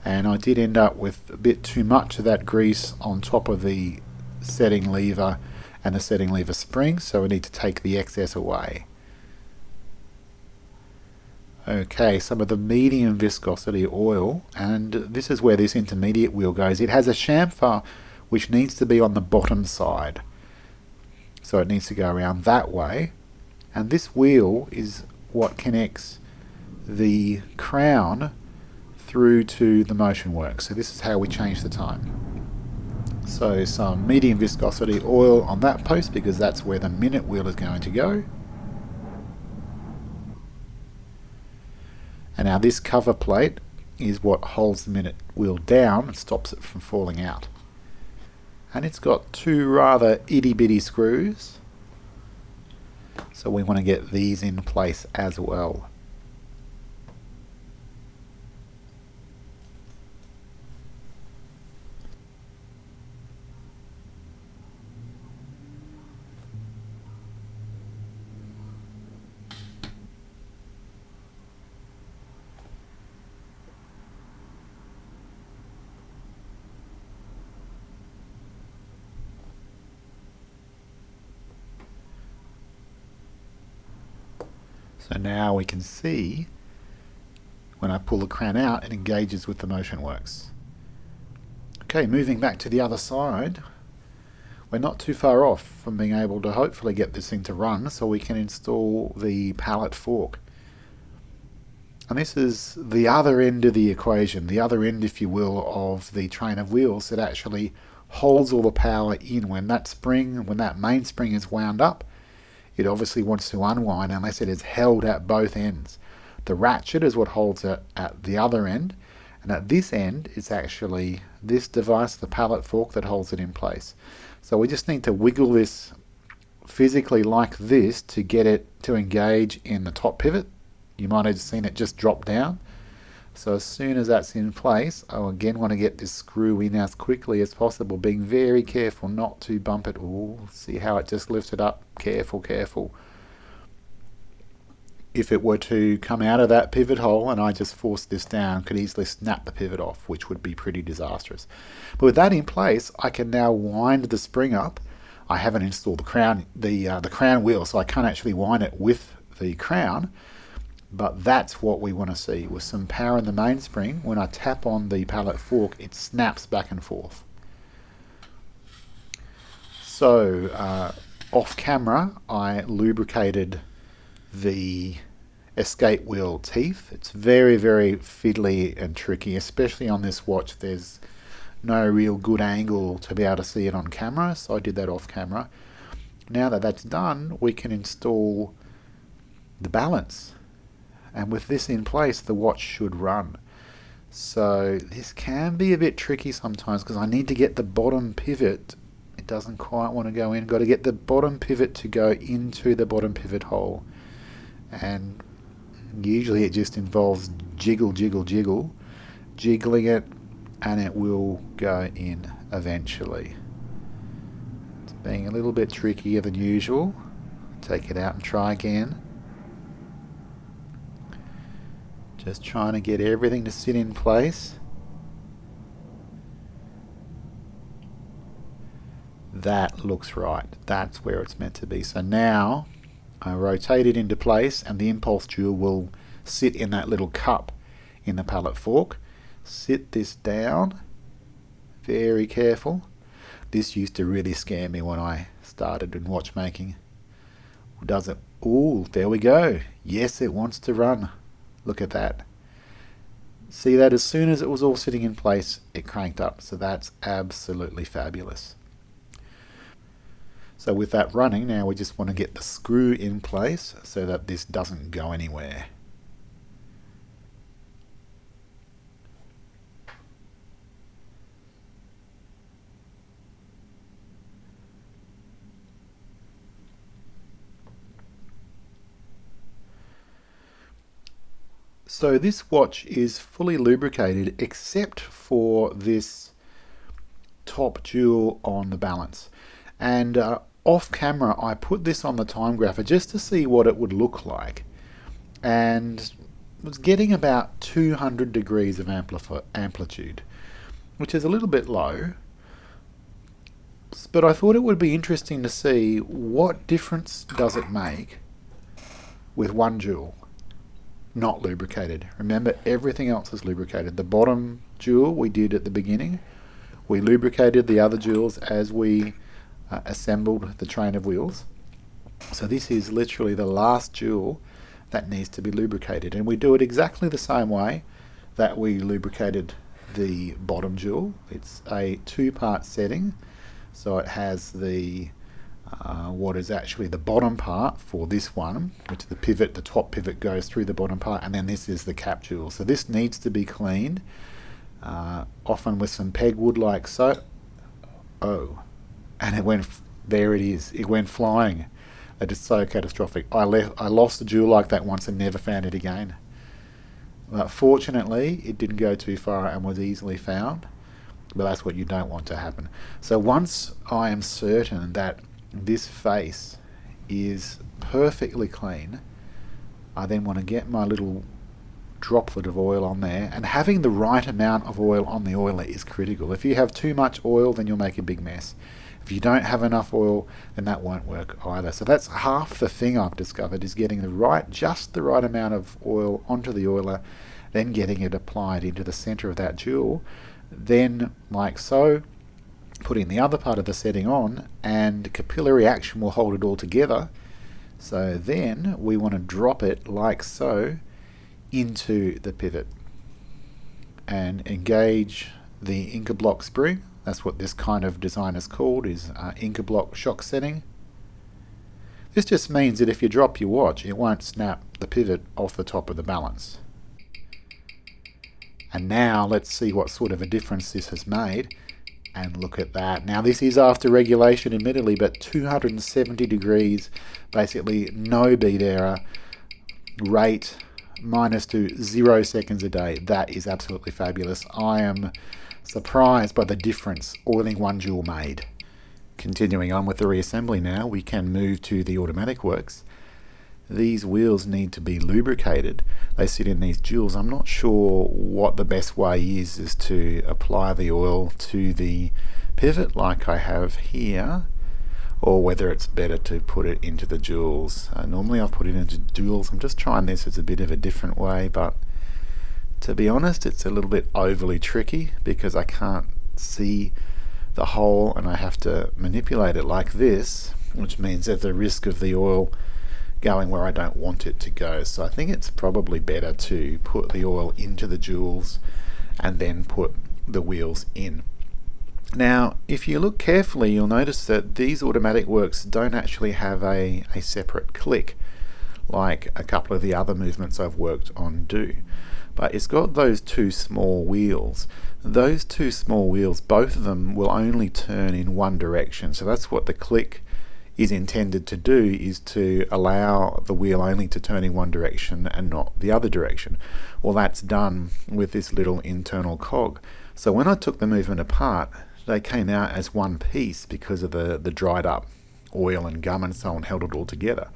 And I did end up with a bit too much of that grease on top of the setting lever and the setting lever spring, so I need to take the excess away. Okay, some of the medium viscosity oil, and this is where this intermediate wheel goes. It has a chamfer which needs to be on the bottom side, so it needs to go around that way, and this wheel is what connects the crown through to the motion works. So this is how we change the time. So some medium viscosity oil on that post because that's where the minute wheel is going to go. And now this cover plate is what holds the minute wheel down and stops it from falling out. And it's got two rather itty bitty screws, so we want to get these in place as well. So now we can see when I pull the crown out, it engages with the motion works. Okay, moving back to the other side, we're not too far off from being able to hopefully get this thing to run so we can install the pallet fork. And this is the other end of the equation, the other end, if you will, of the train of wheels that actually holds all the power in. When that spring, when that mainspring is wound up, it obviously wants to unwind unless it is held at both ends. The ratchet is what holds it at the other end, and at this end it's actually this device, the pallet fork, that holds it in place. So we just need to wiggle this physically like this to get it to engage in the top pivot. You might have seen it just drop down. So as soon as that's in place, I again want to get this screw in as quickly as possible, being very careful not to bump it. Ooh, see how it just lifted up? Careful, careful. If it were to come out of that pivot hole and I just forced this down, could easily snap the pivot off, which would be pretty disastrous. But with that in place, I can now wind the spring up. I haven't installed the crown wheel, so I can't actually wind it with the crown. But that's what we want to see. With some power in the mainspring, when I tap on the pallet fork, it snaps back and forth. So off camera, I lubricated the escape wheel teeth. It's very, very fiddly and tricky, especially on this watch. There's no real good angle to be able to see it on camera, so I did that off camera. Now that that's done, we can install the balance. And with this in place, the watch should run. So this can be a bit tricky sometimes because I need to get the bottom pivot. It doesn't quite want to go in. Got to get the bottom pivot to go into the bottom pivot hole. And usually it just involves jiggle, jiggle, jiggle. Jiggling it, and it will go in eventually. It's being a little bit trickier than usual. Take it out and try again. Just trying to get everything to sit in place. That looks right. That's where it's meant to be. So now I rotate it into place and the impulse jewel will sit in that little cup in the pallet fork. Sit this down. Very careful. This used to really scare me when I started in watchmaking. Does it Ooh, there we go. Yes, it wants to run. Look at that. See that as soon as it was all sitting in place, it cranked up. So that's absolutely fabulous. So with that running, now we just want to get the screw in place so that this doesn't go anywhere. So this watch is fully lubricated except for this top jewel on the balance. And off camera I put this on the time grapher just to see what it would look like, and was getting about 200 degrees of amplitude, which is a little bit low, but I thought it would be interesting to see what difference does it make with one jewel not lubricated. Remember, everything else is lubricated. The bottom jewel we did at the beginning. We lubricated the other jewels as we assembled the train of wheels. So this is literally the last jewel that needs to be lubricated, and we do it exactly the same way that we lubricated the bottom jewel. It's a two-part setting, so it has the what is actually the bottom part for this one, which is the pivot. The top pivot goes through the bottom part, and then this is the cap jewel. So this needs to be cleaned, often with some pegwood like so. Oh, and it went, there it is, it went flying. It is so catastrophic. I lost a jewel like that once and never found it again. But fortunately, it didn't go too far and was easily found. But that's what you don't want to happen. So once I am certain that this face is perfectly clean, I then want to get my little droplet of oil on there, and having the right amount of oil on the oiler is critical. If you have too much oil, then you'll make a big mess. If you don't have enough oil, then that won't work either. So that's half the thing I've discovered, is getting just the right amount of oil onto the oiler, then getting it applied into the center of that jewel, then like so, putting the other part of the setting on, and capillary action will hold it all together. So then we want to drop it like so into the pivot and engage the Inca block spring. That's what this kind of design is called, is Inca block shock setting. This just means that if you drop your watch, it won't snap the pivot off the top of the balance. And now let's see what sort of a difference this has made. And look at that. Now this is after regulation admittedly, but 270 degrees, basically no beat error, rate minus to 0 seconds a day. That is absolutely fabulous. I am surprised by the difference oiling one jewel made. Continuing on with the reassembly now, we can move to the automatic works. These wheels need to be lubricated. They sit in these jewels. I'm not sure what the best way is to apply the oil to the pivot like I have here, or whether it's better to put it into the jewels. Normally I've put it into jewels. I'm just trying this as a bit of a different way, but to be honest, it's a little bit overly tricky because I can't see the hole and I have to manipulate it like this, which means there's a risk of the oil going where I don't want it to go. So I think it's probably better to put the oil into the jewels and then put the wheels in. Now if you look carefully, you'll notice that these automatic works don't actually have a separate click like a couple of the other movements I've worked on do, but it's got those two small wheels. Those two small wheels, both of them will only turn in one direction. So that's what the click is intended to do, is to allow the wheel only to turn in one direction and not the other direction. Well, that's done with this little internal cog. So when I took the movement apart, they came out as one piece because of the dried up oil and gum and so on held it all together.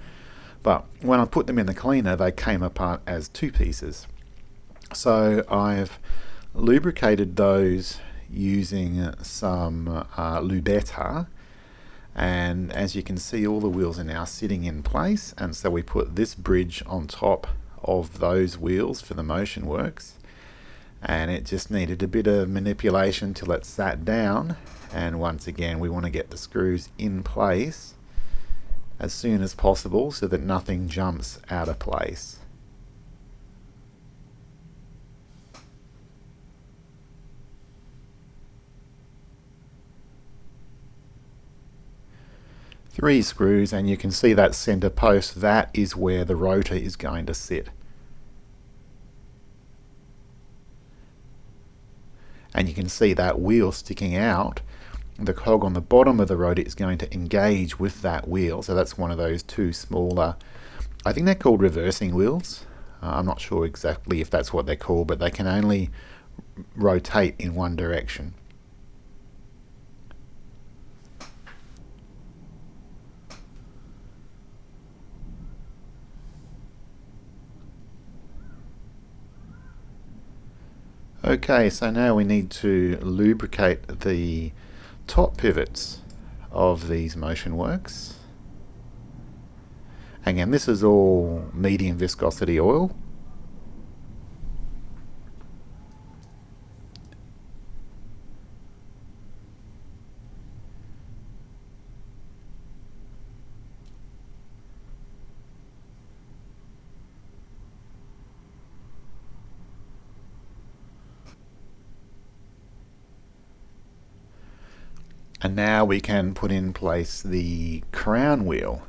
But when I put them in the cleaner, they came apart as two pieces. So I've lubricated those using some Lubetta, and as you can see, all the wheels are now sitting in place, and so we put this bridge on top of those wheels for the motion works, and it just needed a bit of manipulation till it sat down. And once again, we want to get the screws in place as soon as possible so that nothing jumps out of place. Three screws, and you can see that center post, that is where the rotor is going to sit. And you can see that wheel sticking out. The cog on the bottom of the rotor is going to engage with that wheel, so that's one of those two smaller, I think they're called reversing wheels. I'm not sure exactly if that's what they're called, but they can only rotate in one direction. Okay, so now we need to lubricate the top pivots of these motion works. Again, this is all medium viscosity oil. And now we can put in place the crown wheel.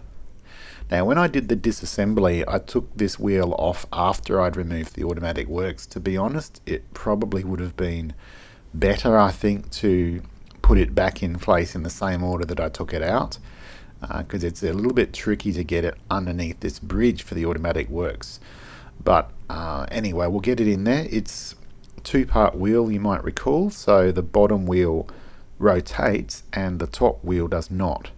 Now when I did the disassembly, I took this wheel off after I'd removed the automatic works. To be honest, it probably would have been better, I think, to put it back in place in the same order that I took it out, because it's a little bit tricky to get it underneath this bridge for the automatic works. But anyway, we'll get it in there. It's a two-part wheel, you might recall, so the bottom wheel rotates and the top wheel does not.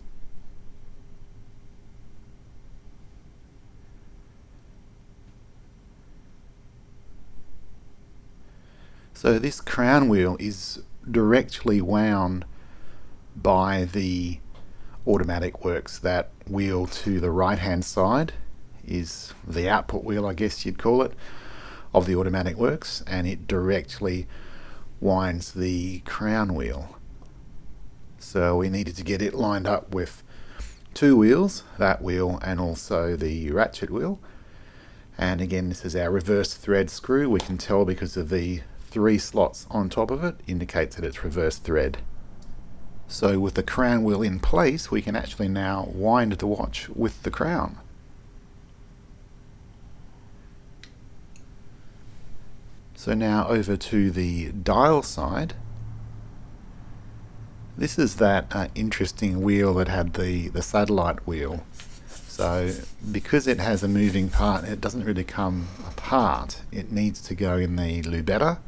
So this crown wheel is directly wound by the automatic works. That wheel to the right hand side is the output wheel, I guess you'd call it, of the automatic works, and it directly winds the crown wheel. So we needed to get it lined up with two wheels, that wheel and also the ratchet wheel. And again, this is our reverse thread screw. We can tell because of the three slots on top of it, indicates that it's reverse thread. So with the crown wheel in place, we can actually now wind the watch with the crown. So now over to the dial side. This is that interesting wheel that had the satellite wheel. So because it has a moving part, it doesn't really come apart. It needs to go in the lubetta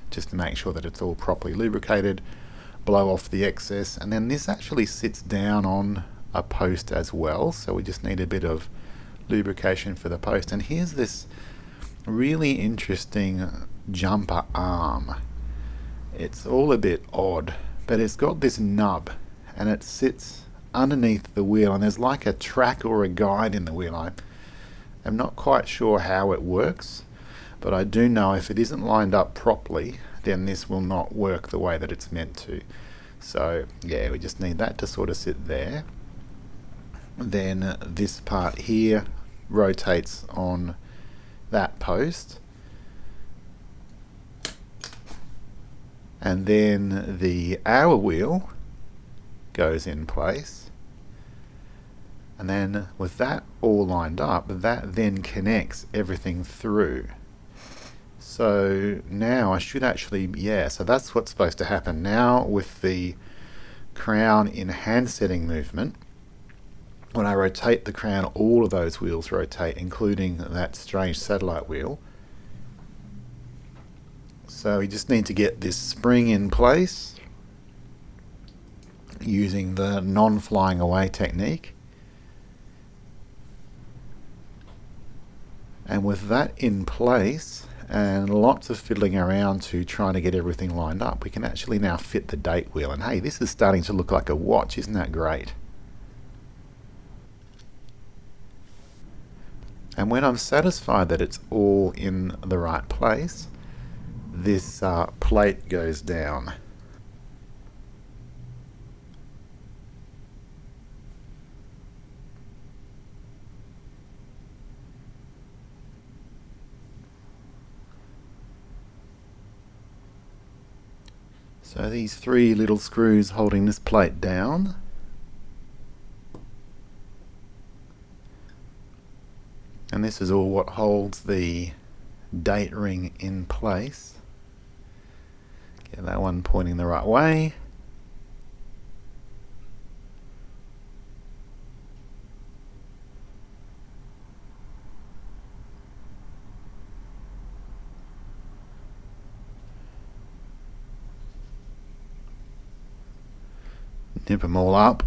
just to make sure that it's all properly lubricated, blow off the excess, and then this actually sits down on a post as well, so we just need a bit of lubrication for the post. And here's this really interesting jumper arm. It's all a bit odd, but it's got this nub and it sits underneath the wheel, and there's like a track or a guide in the wheel. I'm not quite sure how it works, but I do know if it isn't lined up properly, then this will not work the way that it's meant to. So yeah, we just need that to sort of sit there. Then this part here rotates on that post, and then the hour wheel goes in place, and then with that all lined up, that then connects everything through. So now I should actually, yeah, so that's what's supposed to happen now with the crown in hand setting movement. When I rotate the crown, all of those wheels rotate, including that strange satellite wheel. So we just need to get this spring in place using the non-flying away technique. And with that in place and lots of fiddling around to trying to get everything lined up, we can actually now fit the date wheel. And hey, this is starting to look like a watch, isn't that great? And when I'm satisfied that it's all in the right place, this plate goes down. So these three little screws holding this plate down. And this is all what holds the date ring in place. Get that one pointing the right way. Nip them all up.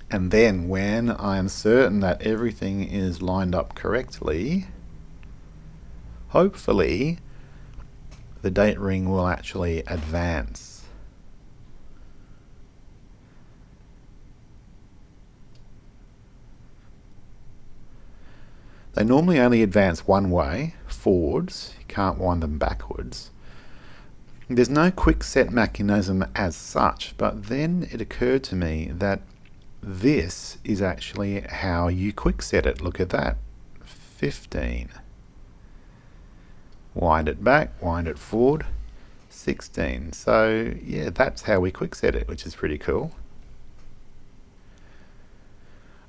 And then when I am certain that everything is lined up correctly, hopefully the date ring will actually advance. They normally only advance one way, forwards. You can't wind them backwards. There's no quick set mechanism as such, but then it occurred to me that this is actually how you quick set it. Look at that. 15. Wind it back, wind it forward. 16. So yeah, that's how we quick set it, which is pretty cool.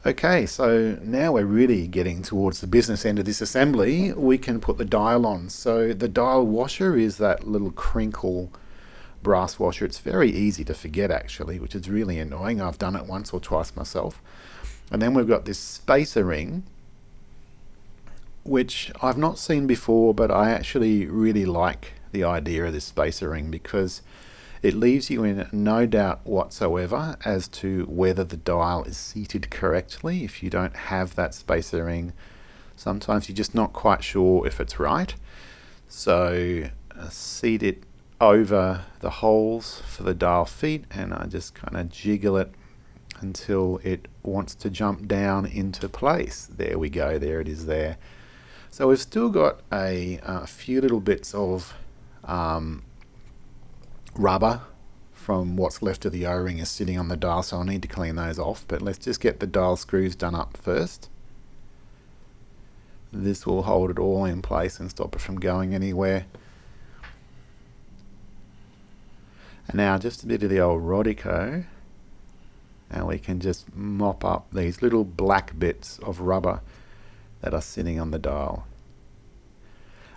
Okay, so now we're really getting towards the business end of this assembly. We can put the dial on. So the dial washer is that little crinkle brass washer. It's very easy to forget actually, which is really annoying. I've done it once or twice myself. And then we've got this spacer ring, which I've not seen before, but I actually really like the idea of this spacer ring because it leaves you in no doubt whatsoever as to whether the dial is seated correctly. If you don't have that spacer ring, sometimes you're just not quite sure if it's right. So seat it over the holes for the dial feet, and I just kind of jiggle it until it wants to jump down into place. There we go, there it is there. So we've still got a few little bits of rubber from what's left of the O-ring is sitting on the dial, so I'll need to clean those off, but let's just get the dial screws done up first. This will hold it all in place and stop it from going anywhere. And now just a bit of the old Rodico, and we can just mop up these little black bits of rubber that are sitting on the dial.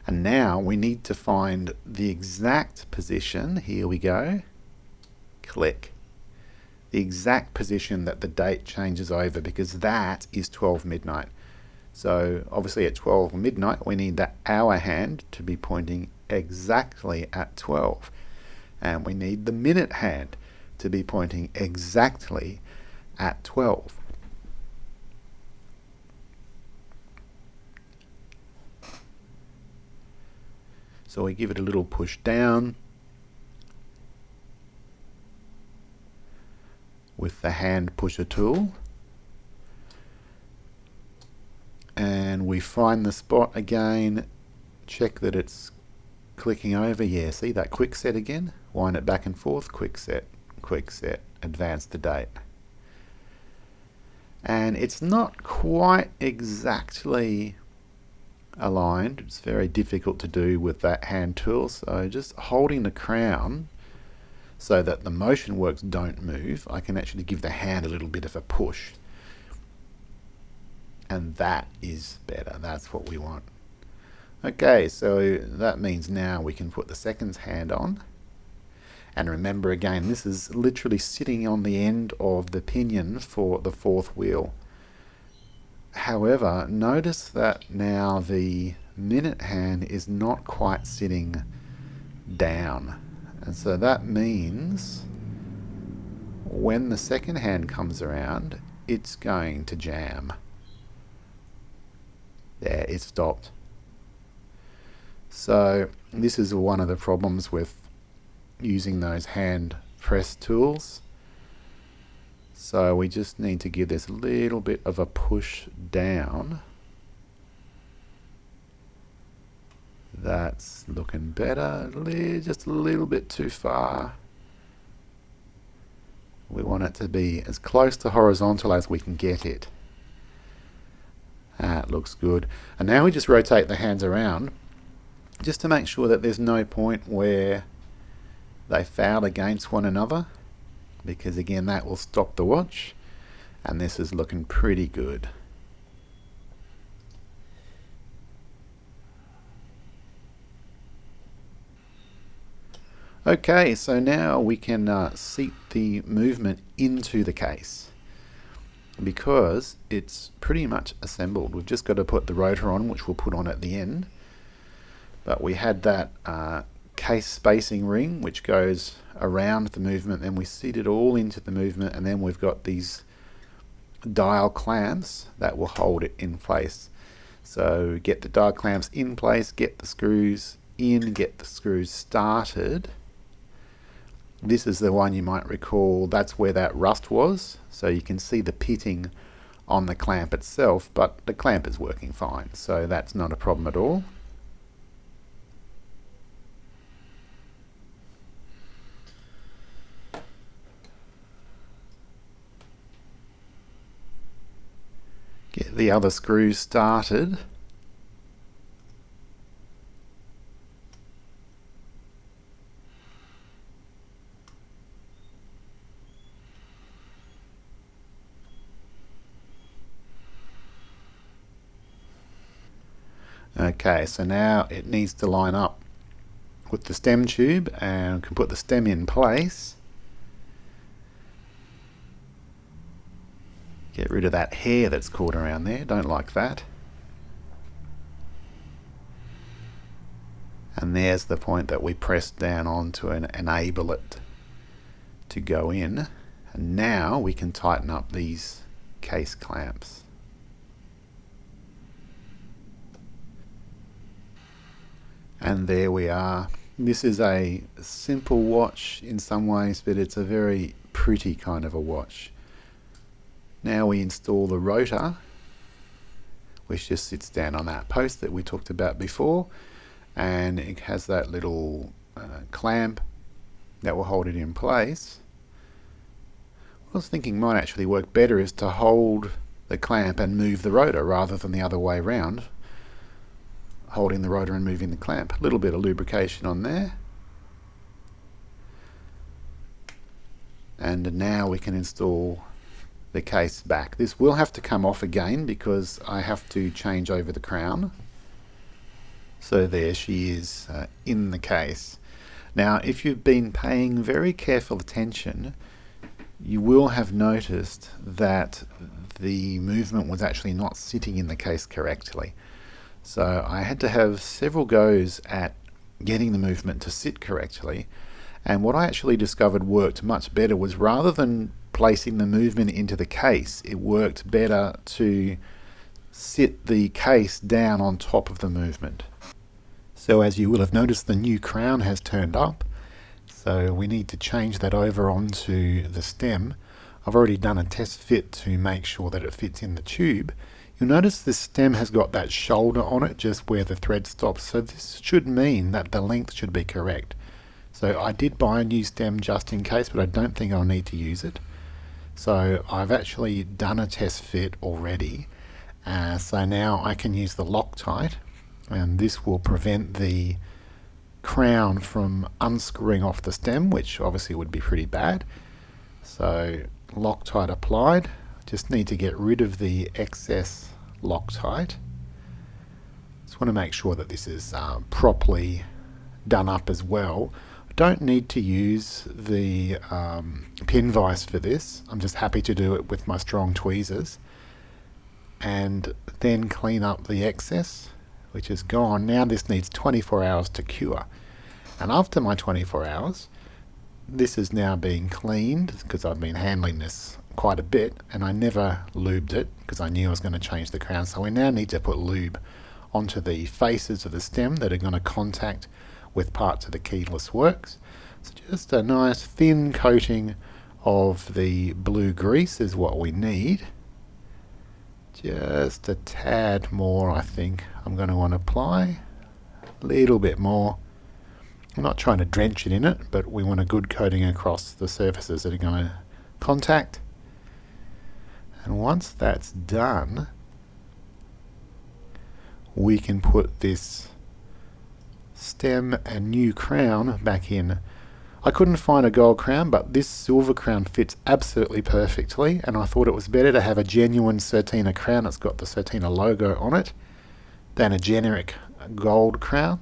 And now we need to find the exact position. Here we go. Click. The exact position that the date changes over, because that is 12 midnight. So obviously at 12 midnight we need that hour hand to be pointing exactly at 12. And we need the minute hand to be pointing exactly at 12. So we give it a little push down with the hand pusher tool, and we find the spot again, check that it's clicking over. Yeah, see that quick set again, wind it back and forth, quick set, advance the date. And it's not quite exactly aligned. It's very difficult to do with that hand tool, so just holding the crown so that the motion works don't move, I can actually give the hand a little bit of a push, and that is better. That's what we want. Okay, so that means now we can put the second hand on, and remember again, this is literally sitting on the end of the pinion for the fourth wheel. However, notice that now the minute hand is not quite sitting down, and so that means when the second hand comes around, it's going to jam. There, it stopped. So this is one of the problems with using those hand press tools. So we just need to give this a little bit of a push down. That's looking better, just a little bit too far. We want it to be as close to horizontal as we can get it. That looks good. And now we just rotate the hands around just to make sure that there's no point where they foul against one another, because again that will stop the watch, and this is looking pretty good. Okay, so now we can seat the movement into the case, because it's pretty much assembled. We've just got to put the rotor on, which we'll put on at the end, but we had that case spacing ring which goes around the movement, and we seat it all into the movement, and then we've got these dial clamps that will hold it in place. So get the dial clamps in place, get the screws in, get the screws started. This is the one you might recall, that's where that rust was, so you can see the pitting on the clamp itself, but the clamp is working fine, so that's not a problem at all. Get the other screws started. Okay, so now it needs to line up with the stem tube, and we can put the stem in place. Get rid of that hair that's caught around there, don't like that. And there's the point that we pressed down on to enable it to go in. And now we can tighten up these case clamps. And there we are. This is a simple watch in some ways, but it's a very pretty kind of a watch. Now we install the rotor, which just sits down on that post that we talked about before, and it has that little clamp that will hold it in place. What I was thinking might actually work better is to hold the clamp and move the rotor rather than the other way around, holding the rotor and moving the clamp. A little bit of lubrication on there. And now we can install the case back. This will have to come off again because I have to change over the crown. So there she is in the case. Now if you've been paying very careful attention, you will have noticed that the movement was actually not sitting in the case correctly. So I had to have several goes at getting the movement to sit correctly, and what I actually discovered worked much better was, rather than placing the movement into the case, it worked better to sit the case down on top of the movement. So as you will have noticed, the new crown has turned up, so we need to change that over onto the stem. I've already done a test fit to make sure that it fits in the tube. You'll notice this stem has got that shoulder on it just where the thread stops, so this should mean that the length should be correct. So I did buy a new stem just in case, but I don't think I'll need to use it. So I've actually done a test fit already, so now I can use the Loctite, and this will prevent the crown from unscrewing off the stem, which obviously would be pretty bad. So Loctite applied. Just need to get rid of the excess Loctite. Just want to make sure that this is properly done up as well. I don't need to use the pin vise for this. I'm just happy to do it with my strong tweezers, and then clean up the excess, which is gone. Now this needs 24 hours to cure, and after my 24 hours this is now being cleaned, because I've been handling this quite a bit and I never lubed it because I knew I was going to change the crown. So we now need to put lube onto the faces of the stem that are going to contact with parts of the keyless works. So just a nice thin coating of the blue grease is what we need. Just a tad more, I think I'm going to want to apply. A little bit more. I'm not trying to drench it in it, but we want a good coating across the surfaces that are going to contact. And once that's done, we can put this stem and new crown back in. I couldn't find a gold crown, but this silver crown fits absolutely perfectly, and I thought it was better to have a genuine Certina crown that's got the Certina logo on it than a generic gold crown.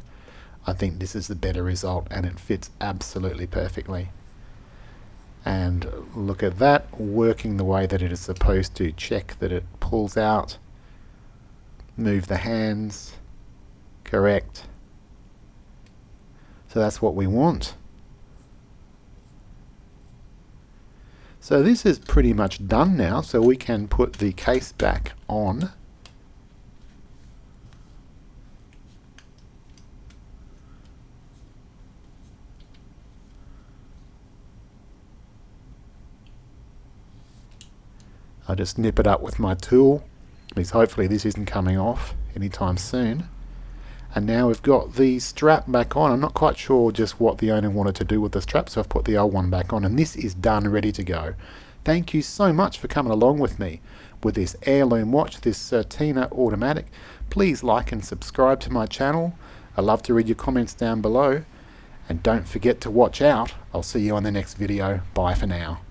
I think this is the better result, and it fits absolutely perfectly. And look at that, working the way that it is supposed to. Check that it pulls out, move the hands, correct. So that's what we want. So this is pretty much done now, so we can put the case back on. I'll just nip it up with my tool, because hopefully this isn't coming off anytime soon. And now we've got the strap back on. I'm not quite sure just what the owner wanted to do with the strap, so I've put the old one back on, and this is done, ready to go. Thank you so much for coming along with me with this heirloom watch, this Certina Automatic. Please like and subscribe to my channel. I'd love to read your comments down below. And don't forget to watch out. I'll see you on the next video. Bye for now.